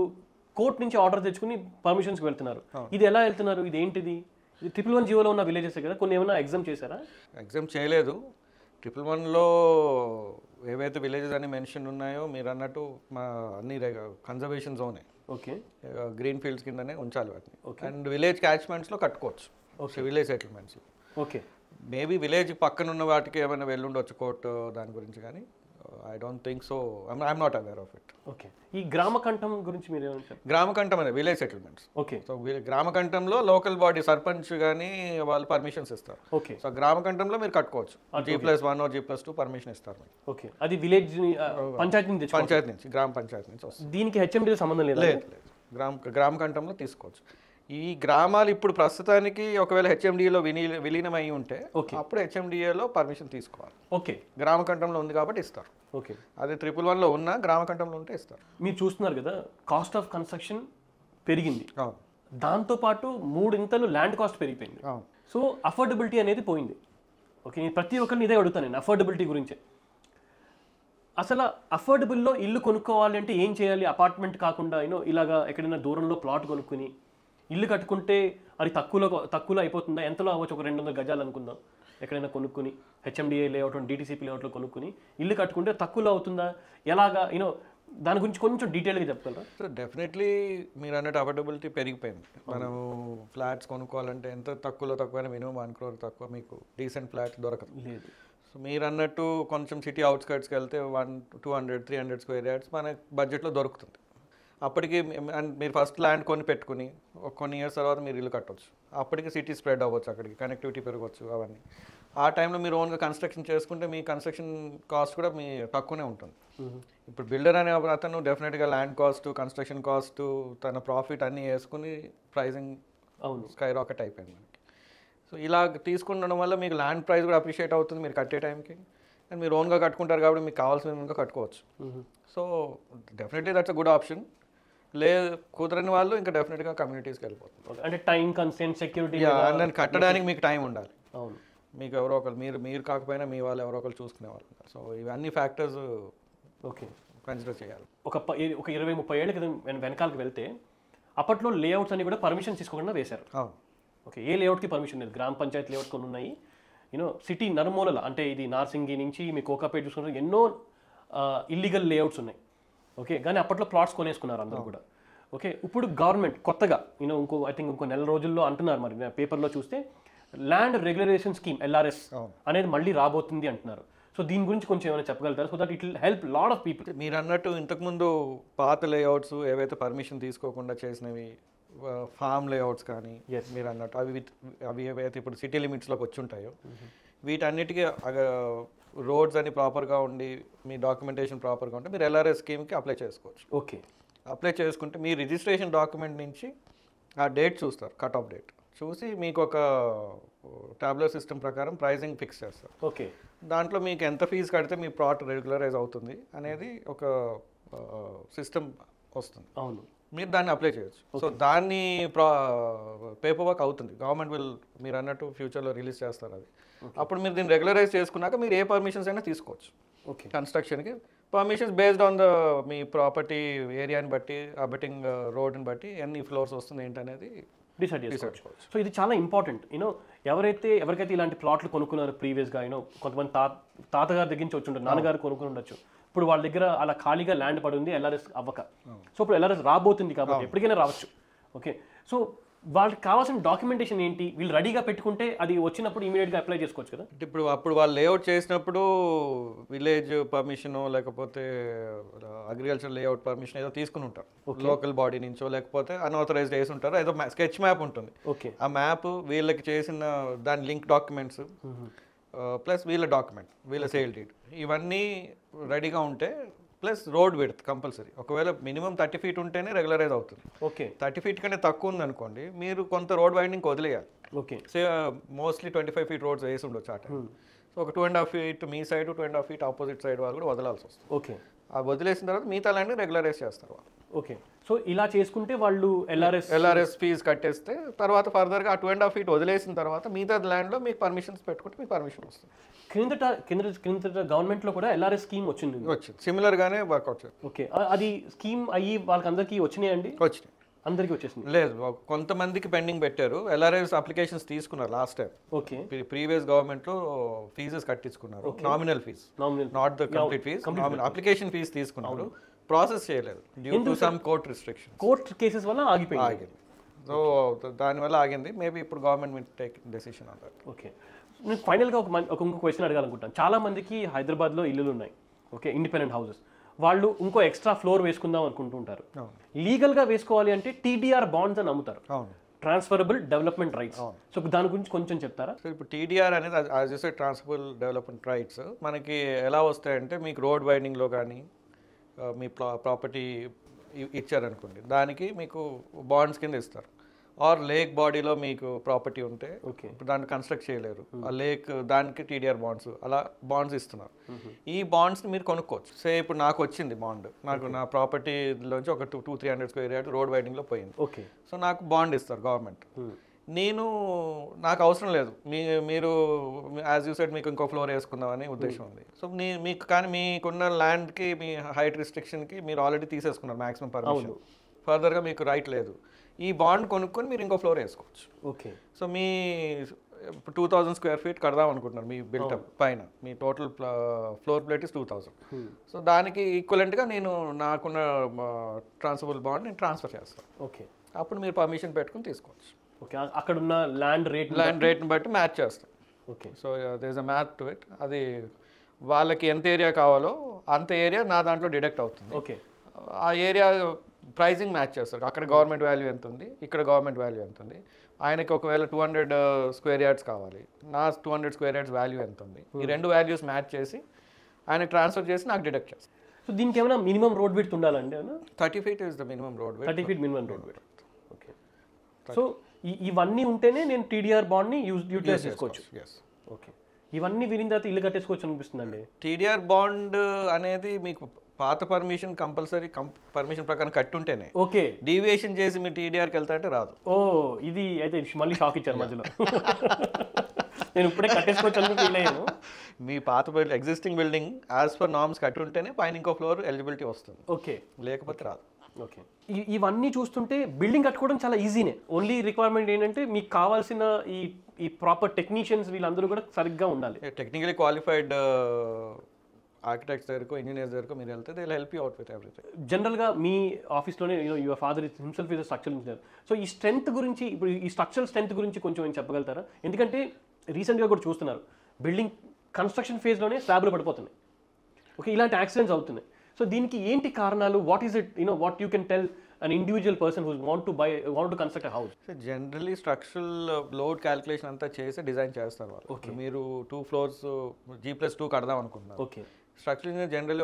కోర్ట్ నుంచి ఆర్డర్ తెచ్చుకుని పర్మిషన్స్కి వెళ్తున్నారు. ఇది ఎలా వెళ్తున్నారు? ఇది ఏంటిది? 111 ఉన్న విలేజెస్ కదా, కొన్ని ఏమైనా ఎగ్జామ్ చేశారా? ఎగ్జామ్ చేయలేదు. 111లో ఏవైతే విలేజెస్ అన్ని మెన్షన్ ఉన్నాయో మీరు అన్నట్టు మా అన్ని కన్జర్వేషన్ జోనే. ఓకే. గ్రీన్ ఫీల్డ్స్ కిందనే ఉంచాలి వాటిని. అండ్ విలేజ్ క్యాచ్మెంట్స్లో కట్టుకోవచ్చు. Okay. Village settlements. Okay. Maybe village పక్కన ఉన్న వాటికి ఏమైనా వెళ్ళుండొచ్చు కోర్టు దాని గురించి, కానీ I don't think so. I'm not aware of it. Okay. ఈ గ్రామకంఠం గురించి మీరు ఏమంటారు? గ్రామకంఠం అనే విలేజ్ సెటిల్మెంట్స్. ఓకే. సో గ్రామకంఠంలో లోకల్ బాడీ సర్పంచ్ కానీ వాళ్ళు పర్మిషన్స్ ఇస్తారు. ఓకే. సో గ్రామకంఠంలో మీరు కట్టుకోవచ్చు. G+1 or G+2 పర్మిషన్ ఇస్తారు. ఓకే. అది విలేజ్ పంచాయతీ నుంచి గ్రామ పంచాయతీ నుంచి వస్తుంది. దీనికి హెచ్ఎండి సంబంధం లేదు. గ్రామకంఠంలో తీసుకోవచ్చు. ఈ గ్రామాలు ఇప్పుడు ప్రస్తుతానికి ఒకవేళ హెచ్ఎండిఏలో విలీనం అయి ఉంటే Okay. అప్పుడు హెచ్ఎండిఏలో పర్మిషన్ తీసుకోవాలి. ఓకే గ్రామ కంఠంలో ఉంది కాబట్టి ఇస్తారు. ఓకే అదే 111లో ఉన్నా గ్రామ కంఠంలో ఉంటే ఇస్తారు. మీరు చూస్తున్నారు కదా కాస్ట్ ఆఫ్ కన్స్ట్రక్షన్ పెరిగింది, అవును దాంతోపాటు 3 ఇంతలు ల్యాండ్ కాస్ట్ పెరిగిపోయింది. అవును సో అఫోర్డబిలిటీ అనేది పోయింది. ఓకే, నేను ప్రతి ఒక్కరిని ఇదే అడుగుతాను, నేను అఫోర్డబిలిటీ గురించే. అసలు అఫోర్డబుల్లో ఇల్లు కొనుక్కోవాలి అంటే ఏం చేయాలి? అపార్ట్మెంట్ కాకుండా ఇలాగా ఎక్కడైనా దూరంలో ప్లాట్ కొనుక్కుని ఇల్లు కట్టుకుంటే అది తక్కువలో అయిపోతుందా? ఎంతలో అవ్వచ్చు? ఒక 200 గజాలు అనుకుందాం, ఎక్కడైనా కొనుక్కుని హెచ్ఎండిఏ లేఅవుట్ డిటీసీపీ లేఅవుట్లో కొనుక్కుని ఇల్లు కట్టుకుంటే తక్కువలో అవుతుందా? ఎలాగా దాని గురించి కొంచెం డీటెయిల్గా చెప్పగలరా? సో డెఫినెట్లీ మీరు అన్నట్టు అఫోర్డబిలిటీ పెరిగిపోయింది. మనము ఫ్లాట్స్ కొనుక్కోవాలంటే ఎంత తక్కువ మినిమం 1 crore తక్కువ మీకు డీసెంట్ ఫ్లాట్ దొరకదు. లేదు. సో మీరు అన్నట్టు కొంచెం సిటీ అవుట్స్కర్ట్స్కి వెళ్తే 200-300 స్క్వేర్ యార్డ్స్ మన బడ్జెట్లో దొరుకుతుంది. అప్పటికి మీరు ఫస్ట్ ల్యాండ్ పెట్టుకుని కొన్ని ఇయర్స్ తర్వాత మీరు ఇల్లు కట్టవచ్చు. అప్పటికి సిటీ స్ప్రెడ్ అవ్వచ్చు, అక్కడికి కనెక్టివిటీ పెరగవచ్చు అవన్నీ. ఆ టైంలో మీరు ఓన్గా కన్స్ట్రక్షన్ చేసుకుంటే మీ కన్స్ట్రక్షన్ కాస్ట్ కూడా మీ తక్కువనే ఉంటుంది. ఇప్పుడు బిల్డర్ అనే అతను డెఫినెట్గా ల్యాండ్ కాస్ట్, కన్స్ట్రక్షన్ కాస్ట్, తన ప్రాఫిట్ అన్నీ వేసుకుని ప్రైజింగ్ స్కై రాకెట్ అయిపోయింది మనకి. సో ఇలా తీసుకుండడం వల్ల మీకు ల్యాండ్ ప్రైస్ కూడా అప్రిషియేట్ అవుతుంది మీరు కట్టే టైంకి. అండ్ మీరు ఓన్గా కట్టుకుంటారు కాబట్టి మీకు కావాల్సిన కట్టుకోవచ్చు. So definitely that's a good option. కుదరని వాళ్ళు ఇంకా డెఫినెట్గా కమ్యూనిటీస్కి వెళ్ళిపోతుంది. అంటే టైం కన్స్టెంట్, సెక్యూరిటీ, అండ్ కట్టడానికి మీకు టైం ఉండాలి. అవును, మీకు ఎవరో ఒకరు మీరు కాకపోయినా మీ వాళ్ళు ఎవరో ఒకరు చూసుకునే వాళ్ళు. సో ఇవన్నీ ఫ్యాక్టర్స్ ఓకే కన్సిడర్ చేయాలి. ఒక 20-30 ఏళ్ళ క్రితం వెనకాలకి వెళ్తే అప్పట్లో లేఅవుట్స్ అన్ని కూడా పర్మిషన్ తీసుకోకుండా వేశారు. అవును ఓకే, ఏ లేఅవుట్కి పర్మిషన్ లేదు. గ్రామ పంచాయతీ లేఅవుట్ కొన్ని ఉన్నాయి, సిటీ నలుమూలల, అంటే ఇది నార్సింగి నుంచి మీ కోకాపేట చూసుకుంటే ఎన్నో ఇల్లీగల్ లేఅవుట్స్ ఉన్నాయి. ఓకే, కానీ అప్పట్లో ప్లాట్స్ కొనేసుకున్నారు అందరూ కూడా. ఓకే, ఇప్పుడు గవర్నమెంట్ కొత్తగా ఇంకో నెల రోజుల్లో అంటున్నారు, మరి పేపర్లో చూస్తే ల్యాండ్ రెగ్యులరేషన్ స్కీమ్ LRS అనేది మళ్ళీ రాబోతుంది అంటున్నారు. సో దీని గురించి కొంచెం ఏమైనా చెప్పగలుగుతారు? So that it will help lot of people. మీరు అన్నట్టు ఇంతకుముందు పాత లేఅవుట్స్ ఏవైతే పర్మిషన్ తీసుకోకుండా చేసినవి, ఫామ్ లేఅవుట్స్ కానీ మీరు అన్నట్టు అవి ఏవైతే ఇప్పుడు సిటీ లిమిట్స్లోకి వచ్చి ఉంటాయో వీటన్నిటికీ రోడ్స్ అని ప్రాపర్గా ఉండి మీ డాక్యుమెంటేషన్ ప్రాపర్గా ఉంటే మీరు LRS స్కీమ్కి అప్లై చేసుకోవచ్చు. ఓకే, అప్లై చేసుకుంటే మీ రిజిస్ట్రేషన్ డాక్యుమెంట్ నుంచి ఆ డేట్ చూస్తారు, కట్ ఆఫ్ డేట్ చూసి మీకు ఒక టాబ్లెట్ సిస్టమ్ ప్రకారం ప్రైజింగ్ ఫిక్స్ చేస్తారు. ఓకే, దాంట్లో మీకు ఎంత ఫీజు కడితే మీ ప్లాట్ రెగ్యులరైజ్ అవుతుంది అనేది ఒక సిస్టమ్ వస్తుంది. అవును, మీరు దాన్ని అప్లై చేయొచ్చు. సో దాన్ని పేపర్ వర్క్ అవుతుంది. గవర్నమెంట్ మీరు అన్నట్టు ఫ్యూచర్లో రిలీజ్ చేస్తారు అది. అప్పుడు మీరు దీన్ని రెగ్యులరైజ్ చేసుకున్నాక మీరు ఏ పర్మిషన్స్ అయినా తీసుకోవచ్చు. ఓకే, కన్స్ట్రక్షన్కి పర్మిషన్స్ బేస్డ్ ఆన్ మీ ప్రాపర్టీ ఏరియాని బట్టి, అబటింగ్ రోడ్ని బట్టి ఎన్ని ఫ్లోర్స్ వస్తుంది ఏంటనేది డిసైడ్ చేసుకోవచ్చు. సో ఇది చాలా ఇంపార్టెంట్. ఎవరికైతే ఇలాంటి ప్లాట్లు కొనుక్కున్నారు ప్రీవియస్గా, కొంతమంది తాతగారి దగ్గర నుంచి వచ్చి ఉంటారు, నాన్నగారు కొనుక్కుని ఉండొచ్చు. ఇప్పుడు వాళ్ళ దగ్గర అలా ఖాళీగా ల్యాండ్ పడి ఉంది LRS అవ్వక. సో ఇప్పుడు LRS రాబోతుంది కాబట్టి ఎప్పటికైనా రావచ్చు. ఓకే, సో వాళ్ళకి కావాల్సిన డాక్యుమెంటేషన్ ఏంటి? వీళ్ళు రెడీగా పెట్టుకుంటే అది వచ్చినప్పుడు ఇమీడియట్గా అప్లై చేసుకోవచ్చు కదా. అప్పుడు వాళ్ళు లేఅవుట్ చేసినప్పుడు విలేజ్ పర్మిషన్ లేకపోతే అగ్రికల్చర్ లేఅవుట్ పర్మిషన్ ఏదో తీసుకుని ఉంటారు లోకల్ బాడీ నుంచో, లేకపోతే అన్ఆథరైజ్డ్ వేసి ఉంటారు. ఏదో స్కెచ్ మ్యాప్ ఉంటుంది. ఓకే, ఆ మ్యాప్ వీళ్ళకి చేసిన దాని లింక్ డాక్యుమెంట్స్ ప్లస్ వీళ్ళ డాక్యుమెంట్, వీళ్ళ సేల్ డీడ్ ఇవన్నీ రెడీగా ఉంటే ప్లస్ రోడ్ విడ్త్ కంపల్సరీ. ఒకవేళ మినిమం 30 feet ఉంటేనే రెగ్యులరైజ్ అవుతుంది. ఓకే, 30 feet కంటే తక్కువ ఉందనుకోండి మీరు కొంత రోడ్ వైండింగ్ వదిలేయాలి. ఓకే, మోస్ట్లీ 25 feet రోడ్స్ వేసి ఉండొచ్చు ఆ టైం. సో ఒక 2.5 feet మీ సైడ్, 2.5 feet ఆపోజిట్ సైడ్ వాళ్ళు కూడా వదలాల్సి వస్తుంది. ఓకే, ఆ వదిలేసిన తర్వాత మిగతా ల్యాండ్ రెగ్యులరైజ్ చేస్తారు వాళ్ళు. ఓకే, సో ఇలా చేసుకుంటే వాళ్ళు LRS ఫీజు కట్టేస్తే తర్వాత ఫర్దర్గా ఆ 2.5 feet వదిలేసిన తర్వాత మిగతా ల్యాండ్లో మీకు పర్మిషన్స్ పెట్టుకుంటే మీకు పర్మిషన్ వస్తుంది. కిందట గవర్నమెంట్లో కూడా LRS స్కీమ్ వచ్చింది. సిమిలర్గానే వర్కౌట్ చేయాలి. ఓకే, అది స్కీమ్ అయ్యి వాళ్ళకందరికీ వచ్చినాయండి? వచ్చినాయి, అందరికీ వచ్చేసింది? లేదు, కొంతమందికి పెండింగ్ పెట్టారు. LRS అప్లికేషన్స్ తీసుకున్నారు లాస్ట్ టైం. ఓకే, ప్రీవియస్ గవర్నమెంట్లో ఫీజెస్ కట్టించుకున్నారు, nominal fee, not the complete fee, application fee తీసుకున్నారు, ప్రాసెస్ చేయలేదు due to some court restriction. Court cases వల్ల ఆగిపోయింది. సో దానివల్ల ఆగింది. మేబీ ఇప్పుడు government will take decision on that. Okay, నేను ఫైనల్గా ఇంకో క్వశ్చన్ అడగాలనుకుంటాను. చాలా మందికి హైదరాబాద్లో ఇల్లులు ఉన్నాయి, ఓకే, ఇండిపెండెంట్ హౌసెస్. వాళ్ళు ఇంకో ఎక్స్ట్రా ఫ్లోర్ వేసుకుందాం అనుకుంటుంటారు. లీగల్గా వేసుకోవాలి అంటే TDR బాండ్స్ అని అమ్ముతారు, ట్రాన్స్ఫరబుల్ డెవలప్మెంట్ రైట్స్. సో దాని గురించి కొంచెం చెప్తారా? సో ఇప్పుడు TDR అనేది as you said transferable development rights మనకి ఎలా వస్తాయంటే మీకు రోడ్ వైండింగ్లో కానీ మీ ప్రాపర్టీ ఇచ్చారనుకోండి, దానికి మీకు బాండ్స్ కింద ఇస్తారు. ఆర్ లేక్ బాడీలో మీకు ప్రాపర్టీ ఉంటే ఓకే ఇప్పుడు దాన్ని కన్స్ట్రక్ట్ చేయలేరు, ఆ లేక్ దానికి టీడీఆర్ బాండ్స్ అలా బాండ్స్ ఇస్తున్నారు. ఈ బాండ్స్ని మీరు కొనుక్కోవచ్చు. సే ఇప్పుడు నాకు వచ్చింది బాండ్, నాకు నా ప్రాపర్టీలోంచి ఒక 200-300 స్క్వేర్ యార్డ్ రోడ్ వైడింగ్లో పోయింది. ఓకే సో నాకు బాండ్ ఇస్తారు గవర్నమెంట్. నాకు అవసరం లేదు, మీరు యాజ్ యూ సెడ్ మీకు ఇంకో ఫ్లోర్ వేసుకుందామని ఉద్దేశం ఉంది. సో మీకు కానీ మీకున్న ల్యాండ్కి మీ హైట్ రిస్ట్రిక్షన్కి మీరు ఆల్రెడీ తీసేసుకున్నారు మ్యాక్సిమం పర్మిషన్, ఫర్దర్గా మీకు రైట్ లేదు. ఈ బాండ్ కొనుక్కొని మీరు ఇంకో ఫ్లోర్ వేసుకోవచ్చు. ఓకే సో మీ 2000 స్క్వేర్ ఫీట్ కడదాం అనుకుంటున్నారు మీ బిల్టప్ పైన, మీ total floor plate is 2000. So దానికి ఈక్వలెంట్గా నేను నాకున్న ట్రాన్స్ఫరబుల్ బాండ్ నేను ట్రాన్స్ఫర్ చేస్తాను. ఓకే అప్పుడు మీరు పర్మిషన్ పెట్టుకుని తీసుకోవచ్చు. ఓకే అక్కడ ఉన్న ల్యాండ్ రేట్ని బట్టి మ్యాచ్ చేస్తాం. Okay so there is a math to it. అది వాళ్ళకి ఎంత ఏరియా కావాలో అంత ఏరియా నా దాంట్లో డిడక్ట్ అవుతుంది. ఓకే ఆ ఏరియా ప్రైజింగ్ మ్యాచ్ చేస్తారు. అక్కడ గవర్నమెంట్ వాల్యూ ఎంత ఉంది, ఇక్కడ గవర్నమెంట్ వాల్యూ ఎంత ఉంది. ఆయనకి ఒకవేళ 200 స్క్వేర్ యార్డ్స్ కావాలి, నా 200 స్క్వేర్ యార్డ్స్ వాల్యూ ఎంత ఉంది, ఈ రెండు వాల్యూస్ మ్యాచ్ చేసి ఆయనకి ట్రాన్స్ఫర్ చేసి నాకు డిడక్ట్ చేస్తారు. సో దీనికి ఏమైనా మినిమం రోడ్ విడ్త్ ఉండాలండి? 30 feet is the minimum road width. 30 feet minimum road width. Okay so ఇవన్నీ ఉంటేనే నేను టీడీఆర్ బాండ్ని యూటిలైజ్ చేసుకోవచ్చు. ఓకే ఇవన్నీ విని తర్వాత ఇల్లు కట్టేసుకోవచ్చు అనిపిస్తుందండి. టీడీఆర్ బాండ్ అనేది మీకు పాత పర్మిషన్ కంపల్సరీ పర్మిషన్ ప్రకారం కట్టుంటేనే. ఓకే డీవియేషన్ చేసి మీరు టీడీఆర్కి వెళ్తారంటే రాదు. ఓ ఇది అయితే మళ్ళీ షాక్ ఇచ్చారు మధ్యలో. నేను ఇప్పుడే కట్టేసుకోవచ్చు అని ఫీల్ అయ్యాను. మీ పాత existing building as per norms కట్టుంటేనే పైన ఇంకో ఫ్లోర్ ఎలిజిబిలిటీ వస్తుంది, ఓకే లేకపోతే రాదు. ఓకే ఇవన్నీ చూస్తుంటే బిల్డింగ్ కట్టుకోవడం చాలా ఈజీనే. ఓన్లీ రిక్వైర్మెంట్ ఏంటంటే మీకు కావాల్సిన ఈ ప్రాపర్ టెక్నీషియన్స్ వీళ్ళందరూ కూడా సరిగ్గా ఉండాలి. టెక్నికలీ క్వాలిఫైడ్ ఆర్కిటెక్ట్స్ దగ్గరకు, ఇంజనీర్స్ దగ్గరకు మీరు వెళ్తే they will help you out with everything. జనరల్గా మీ ఆఫీస్లోనే your father himself is structural engineer. So ఈ స్ట్రెంత్ గురించి, ఇప్పుడు ఈ స్ట్రక్చరల్ స్ట్రెంత్ గురించి కొంచెం ఏం చెప్పగలుగుతారా? ఎందుకంటే రీసెంట్గా కూడా చూస్తున్నారు బిల్డింగ్ కన్స్ట్రక్షన్ ఫేజ్లోనే స్లాబ్లు పడిపోతున్నాయి. ఓకే ఇలాంటి యాక్సిడెంట్స్ అవుతున్నాయి. సో దీనికి ఏంటి కారణాలు? What is it what you can tell an individual person who want to construct a house? So generally structural load calculation అంతా చేసి డిజైన్ చేస్తారు వాళ్ళు. Okay. మీరు 2 floors G+2 కడదాం అనుకుంటున్నారు. ఓకే స్ట్రక్చర్ ఇంజనీర్ జనరల్లీ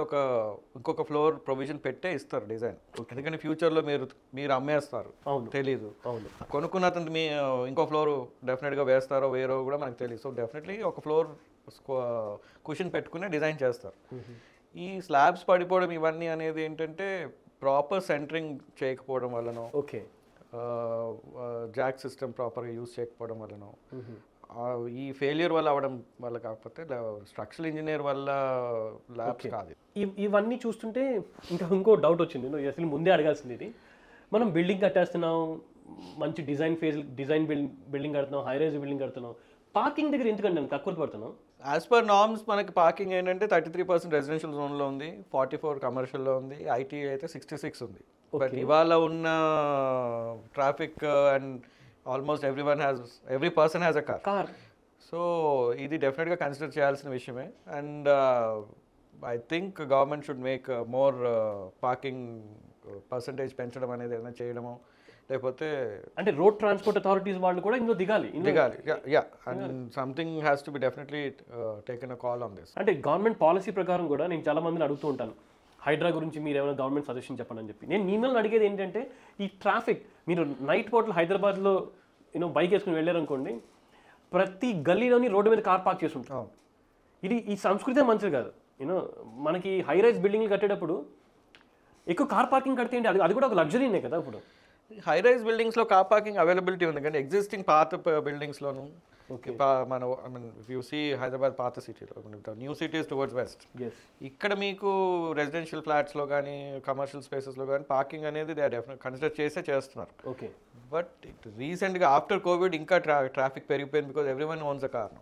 ఇంకొక ఫ్లోర్ ప్రొవిజన్ పెట్టే ఇస్తారు డిజైన్. ఎందుకంటే ఫ్యూచర్లో మీరు అమ్మేస్తారు, అవును తెలీదు. అవును కొనుక్కున్న అతను మీ ఇంకో ఫ్లోర్ డెఫినెట్గా వేస్తారో వేరో కూడా మనకు తెలియదు. సో డెఫినెట్లీ ఒక ఫ్లోర్ కుషన్ పెట్టుకునే డిజైన్ చేస్తారు. ఈ స్లాబ్స్ పడిపోవడం ఇవన్నీ అనేది ఏంటంటే ప్రాపర్ సెంటరింగ్ చేయకపోవడం వల్లనో, ఓకే జాక్ సిస్టమ్ ప్రాపర్గా యూజ్ చేయకపోవడం వల్లనో, ఈ ఫెయిల్యూర్ వల్ల అవ్వడం వల్ల, కాకపోతే స్ట్రక్చరల్ ఇంజనీర్ వల్ల ల్యాబ్స్ కాదు. ఇవన్నీ చూస్తుంటే ఇంకో డౌట్ వచ్చింది. నువ్వు అసలు ముందే అడగాల్సింది ఇది. మనం బిల్డింగ్ కట్టేస్తున్నాం, మంచి డిజైన్ బిల్డింగ్ కడుతున్నాం, హై రైజ్ బిల్డింగ్ కడుతున్నాం, పార్కింగ్ దగ్గర ఎందుకంటే నేను తక్కువ పడుతున్నాం? యాజ్ పర్ నార్మ్స్ మనకి పార్కింగ్ ఏంటంటే 33% రెసిడెన్షియల్ జోన్లో ఉంది, 44 కమర్షియల్లో ఉంది, ఐటీ అయితే 66 ఉంది. బట్ ఇవాళ ఉన్న traffic and almost every person has a car. So ఇది డెఫినెట్గా కన్సిడర్ చేయాల్సిన విషయమే. And I think government should make more parking percentage పెంచడం అనేది ఏదైనా చేయడము, లేకపోతే అంటే రోడ్ ట్రాన్స్పోర్ట్ అథారిటీస్ వాళ్ళు కూడా ఇందులో దిగాలి. And something has to be definitely taken a call on this. అంటే గవర్నమెంట్ పాలసీ ప్రకారం కూడా నేను చాలా మందిని అడుగుతూ ఉంటాను, హైడ్రా గురించి మీరు ఏమైనా గవర్నమెంట్ సజెషన్ చెప్పండి అని చెప్పి. నేను మిమ్మల్ని అడిగేది ఏంటంటే ఈ ట్రాఫిక్, మీరు నైట్ పూటలు హైదరాబాద్లో బైక్ వేసుకుని వెళ్ళారనుకోండి, ప్రతి గల్లీలోని రోడ్డు మీద కార్ పార్క్ చేసి ఉంటాం. ఈ సంస్కృతి మంచిది కాదు. మనకి హై రైజ్ బిల్డింగ్లు కట్టేటప్పుడు ఎక్కువ కార్ పార్కింగ్ కడితే ఏంటి, అది కూడా ఒక లగ్జరీనే కదా. ఇప్పుడు హై రైజ్ బిల్డింగ్స్లో కార్ పార్కింగ్ అవైలబిలిటీ ఉంది, కానీ ఎగ్జిస్టింగ్ పాత బిల్డింగ్స్లోను మన యూ సీ హైదరాబాద్ పాత సిటీలో, న్యూ సిటీస్ టువర్డ్స్ వెస్ట్, ఇక్కడ మీకు రెసిడెన్షియల్ ఫ్లాట్స్లో కానీ కమర్షియల్ స్పేసెస్లో కానీ పార్కింగ్ అనేది దే డెఫినెట్ కన్సిడర్ చేస్తున్నారు. ఓకే బట్ రీసెంట్గా ఆఫ్టర్ కోవిడ్ ఇంకా ట్రాఫిక్ పెరిగిపోయింది, because everyone owns a car.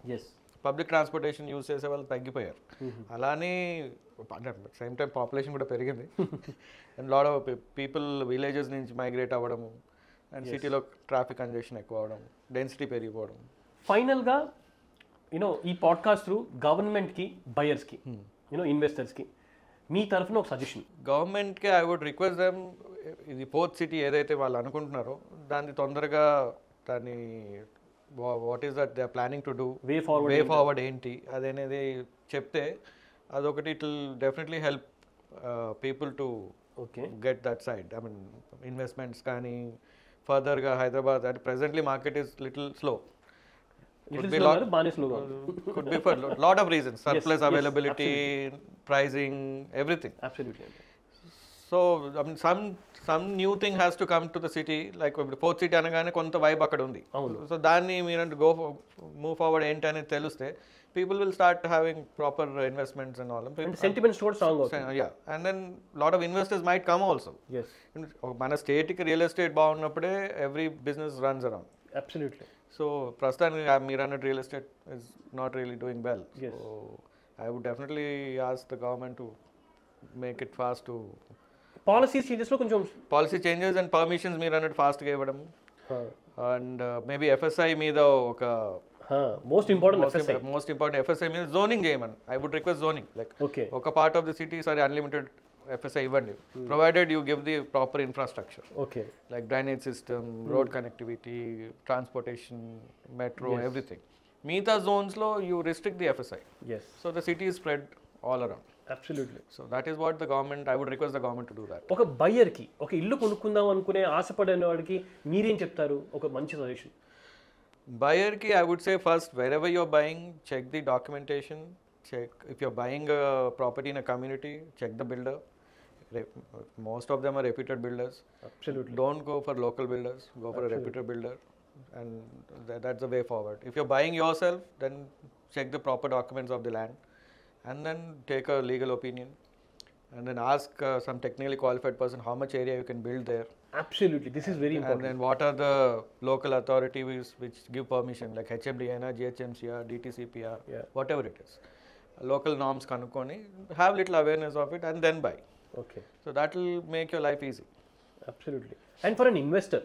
Public transportation use చేసే వాళ్ళు తగ్గిపోయారు. అలానే సేమ్ టైం పాపులేషన్ కూడా పెరిగింది. And lot of people villages నుంచి మైగ్రేట్ అవ్వడము, అండ్ సిటీలో ట్రాఫిక్ కంజెషన్ ఎక్కువ అవడం, డెన్సిటీ పెరిగిపోవడం. ఫైనల్గా ఈ పాడ్కాస్ట్ త్రూ గవర్నమెంట్కి, బయర్స్కి, ఇన్వెస్టర్స్కి మీ తరఫున ఒక సజెషన్. గవర్నమెంట్కి ఐ వుడ్ రిక్వెస్ట్ దెమ్, ఇది పోర్ట్ సిటీ ఏదైతే వాళ్ళు అనుకుంటున్నారో దాన్ని తొందరగా దాన్ని what is that they are planning to do, way forward ఏంటి అదనేది చెప్తే అదొకటి it will definitely help people to get that side. I mean investments కానీ ఫర్దర్గా హైదరాబాద్ అంటే presently market is little slow. బాగానే స్లోగా Could be for lot of reasons, surplus availability, pricing, everything. Absolutely. So I mean some new thing has to come to the city, like fourth city అనగానే కొంత vibe అక్కడ ఉంది. So దాన్ని మీరు move forward ఏంటి అనేది తెలిస్తే people will start having proper investments and all. Sentiments కూడా స్ట్రాంగ్ అవుతుంది. Yeah, and then lot of investors might come also. Yes, మన స్టేట్కి రియల్ ఎస్టేట్ బాగున్నప్పుడే every business runs around. Absolutely. So ప్రస్తుతానికి మీరు అన్నట్టు real estate is not really doing well. So I would definitely ask the government to make it fast to policies చేంజెస్లో కొంచెం policy changes and permissions మీరు అన్నట్టు ఫాస్ట్గా ఇవ్వడం. అండ్ మేబీ ఎఫ్ఎస్ఐ మీద ఒక మోస్ట్ ఇంపార్టెంట్ ఎఫ్ఎస్ఐ మీద జోనింగ్ చేయమని I would request zoning. Like okay, ఒక పార్ట్ ఆఫ్ ది సిటీ సరే అన్లిమిటెడ్ FSI ఇవ్వండి, provided you give the proper infrastructure okay, like drainage system, road connectivity, transportation, metro, everything. Meeta zones lo you restrict the FSI. yes, So the city is spread all around. Absolutely. So that is what the government, I would request the government to do that. ఒక బయ్యర్కి ఒక ఇల్లు కొనుక్కుందాం అనుకునే ఆశపడే వాడికి మీరేం చెప్తారు? ఒక మంచి suggestion. Buyer ki I would say first, wherever you're buying, check the documentation, check if you're buying a property in a community, check the builder. Most of them are reputed builders. Absolutely. Don't go for local builders, go for a reputed builder, and that's the way forward. If you're buying yourself, then check the proper documents of the land, and then take a legal opinion, and then ask some technically qualified person how much area you can build there. Absolutely, this is very important. And then what are the local authorities which give permission, like HMDA, GHMCR, DTCPR, whatever it is. Local norms kanukoni, have little awareness of it, and then buy. Okay. So that will make your life easy. Absolutely. And for an investor,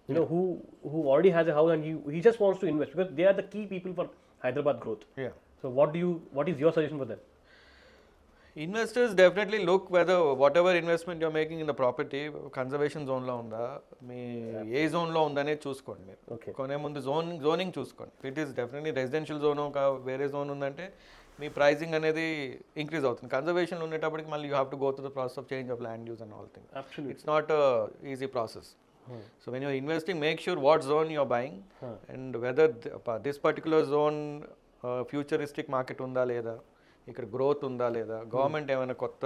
you know, who already has a house and he just wants to invest, because they are the key people for Hyderabad growth. Yeah. So what is your suggestion for them? Investors definitely look whether whatever investment you're making in the property conservation zone లో ఉందా, మీ ఏ zone లో ఉందనే చూసుకోండి. మీరు Okay. కొనే ముందు zoning చూసుకోండి. It is definitely residential zone వేరే జోన్ ఉందంటే మీ ప్రైసింగ్ అనేది ఇంక్రీజ్ అవుతుంది. కన్జర్వేషన్లో ఉండేటప్పటికి మళ్ళీ you have to go to the process of change of land use and all thing. Absolutely. It's not easy process. So when you're investing make sure what zone you're buying and whether this particular zone futuristic market ఉందా లేదా, ఇక్కడ growth ఉందా లేదా, government ఏమైనా కొత్త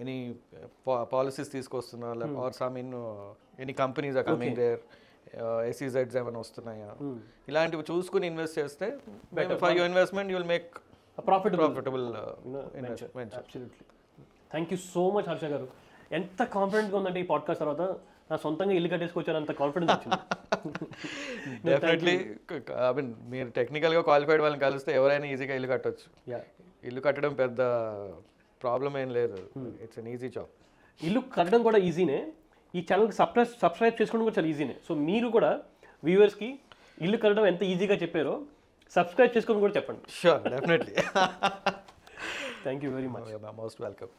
any policies తీసుకొస్తున్నా, are some any companies are coming there, SEZs ఏమైనా వస్తున్నాయా, ఇలాంటివి చూసుకుని ఇన్వెస్ట్ చేస్తే for your investment you will make profitable venture. Absolutely. Thank you so much Harsha గారు. ఎంత కాన్ఫిడెంట్గా ఉందంటే ఈ పాడ్కాస్ట్ తర్వాత నా సొంతంగా ఇల్లు కట్టేసుకొచ్చాను, అంత కాన్ఫిడెన్స్ వచ్చింది. డెఫినెట్లీ ఐ మీన్ మీరు టెక్నికల్గా క్వాలిఫైడ్ వాళ్ళని కలిస్తే ఎవరైనా ఈజీగా ఇల్లు కట్టవచ్చు. ఇల్లు కట్టడం పెద్ద ప్రాబ్లం ఏం లేదు, ఇట్స్ అన్ ఈజీ జాబ్. ఇల్లు కట్టడం కూడా ఈజీనే, ఈ ఛానల్కి సబ్స్క్రైబ్ చేసుకోవడం కూడా చాలా ఈజీనే. సో మీరు కూడా వ్యూవర్స్కి ఇల్లు కట్టడం ఎంత ఈజీగా చెప్పారో సబ్స్క్రైబ్ చేసుకోవడం కూడా చెప్పండి. Sure, definitely. Thank you very much. Most welcome.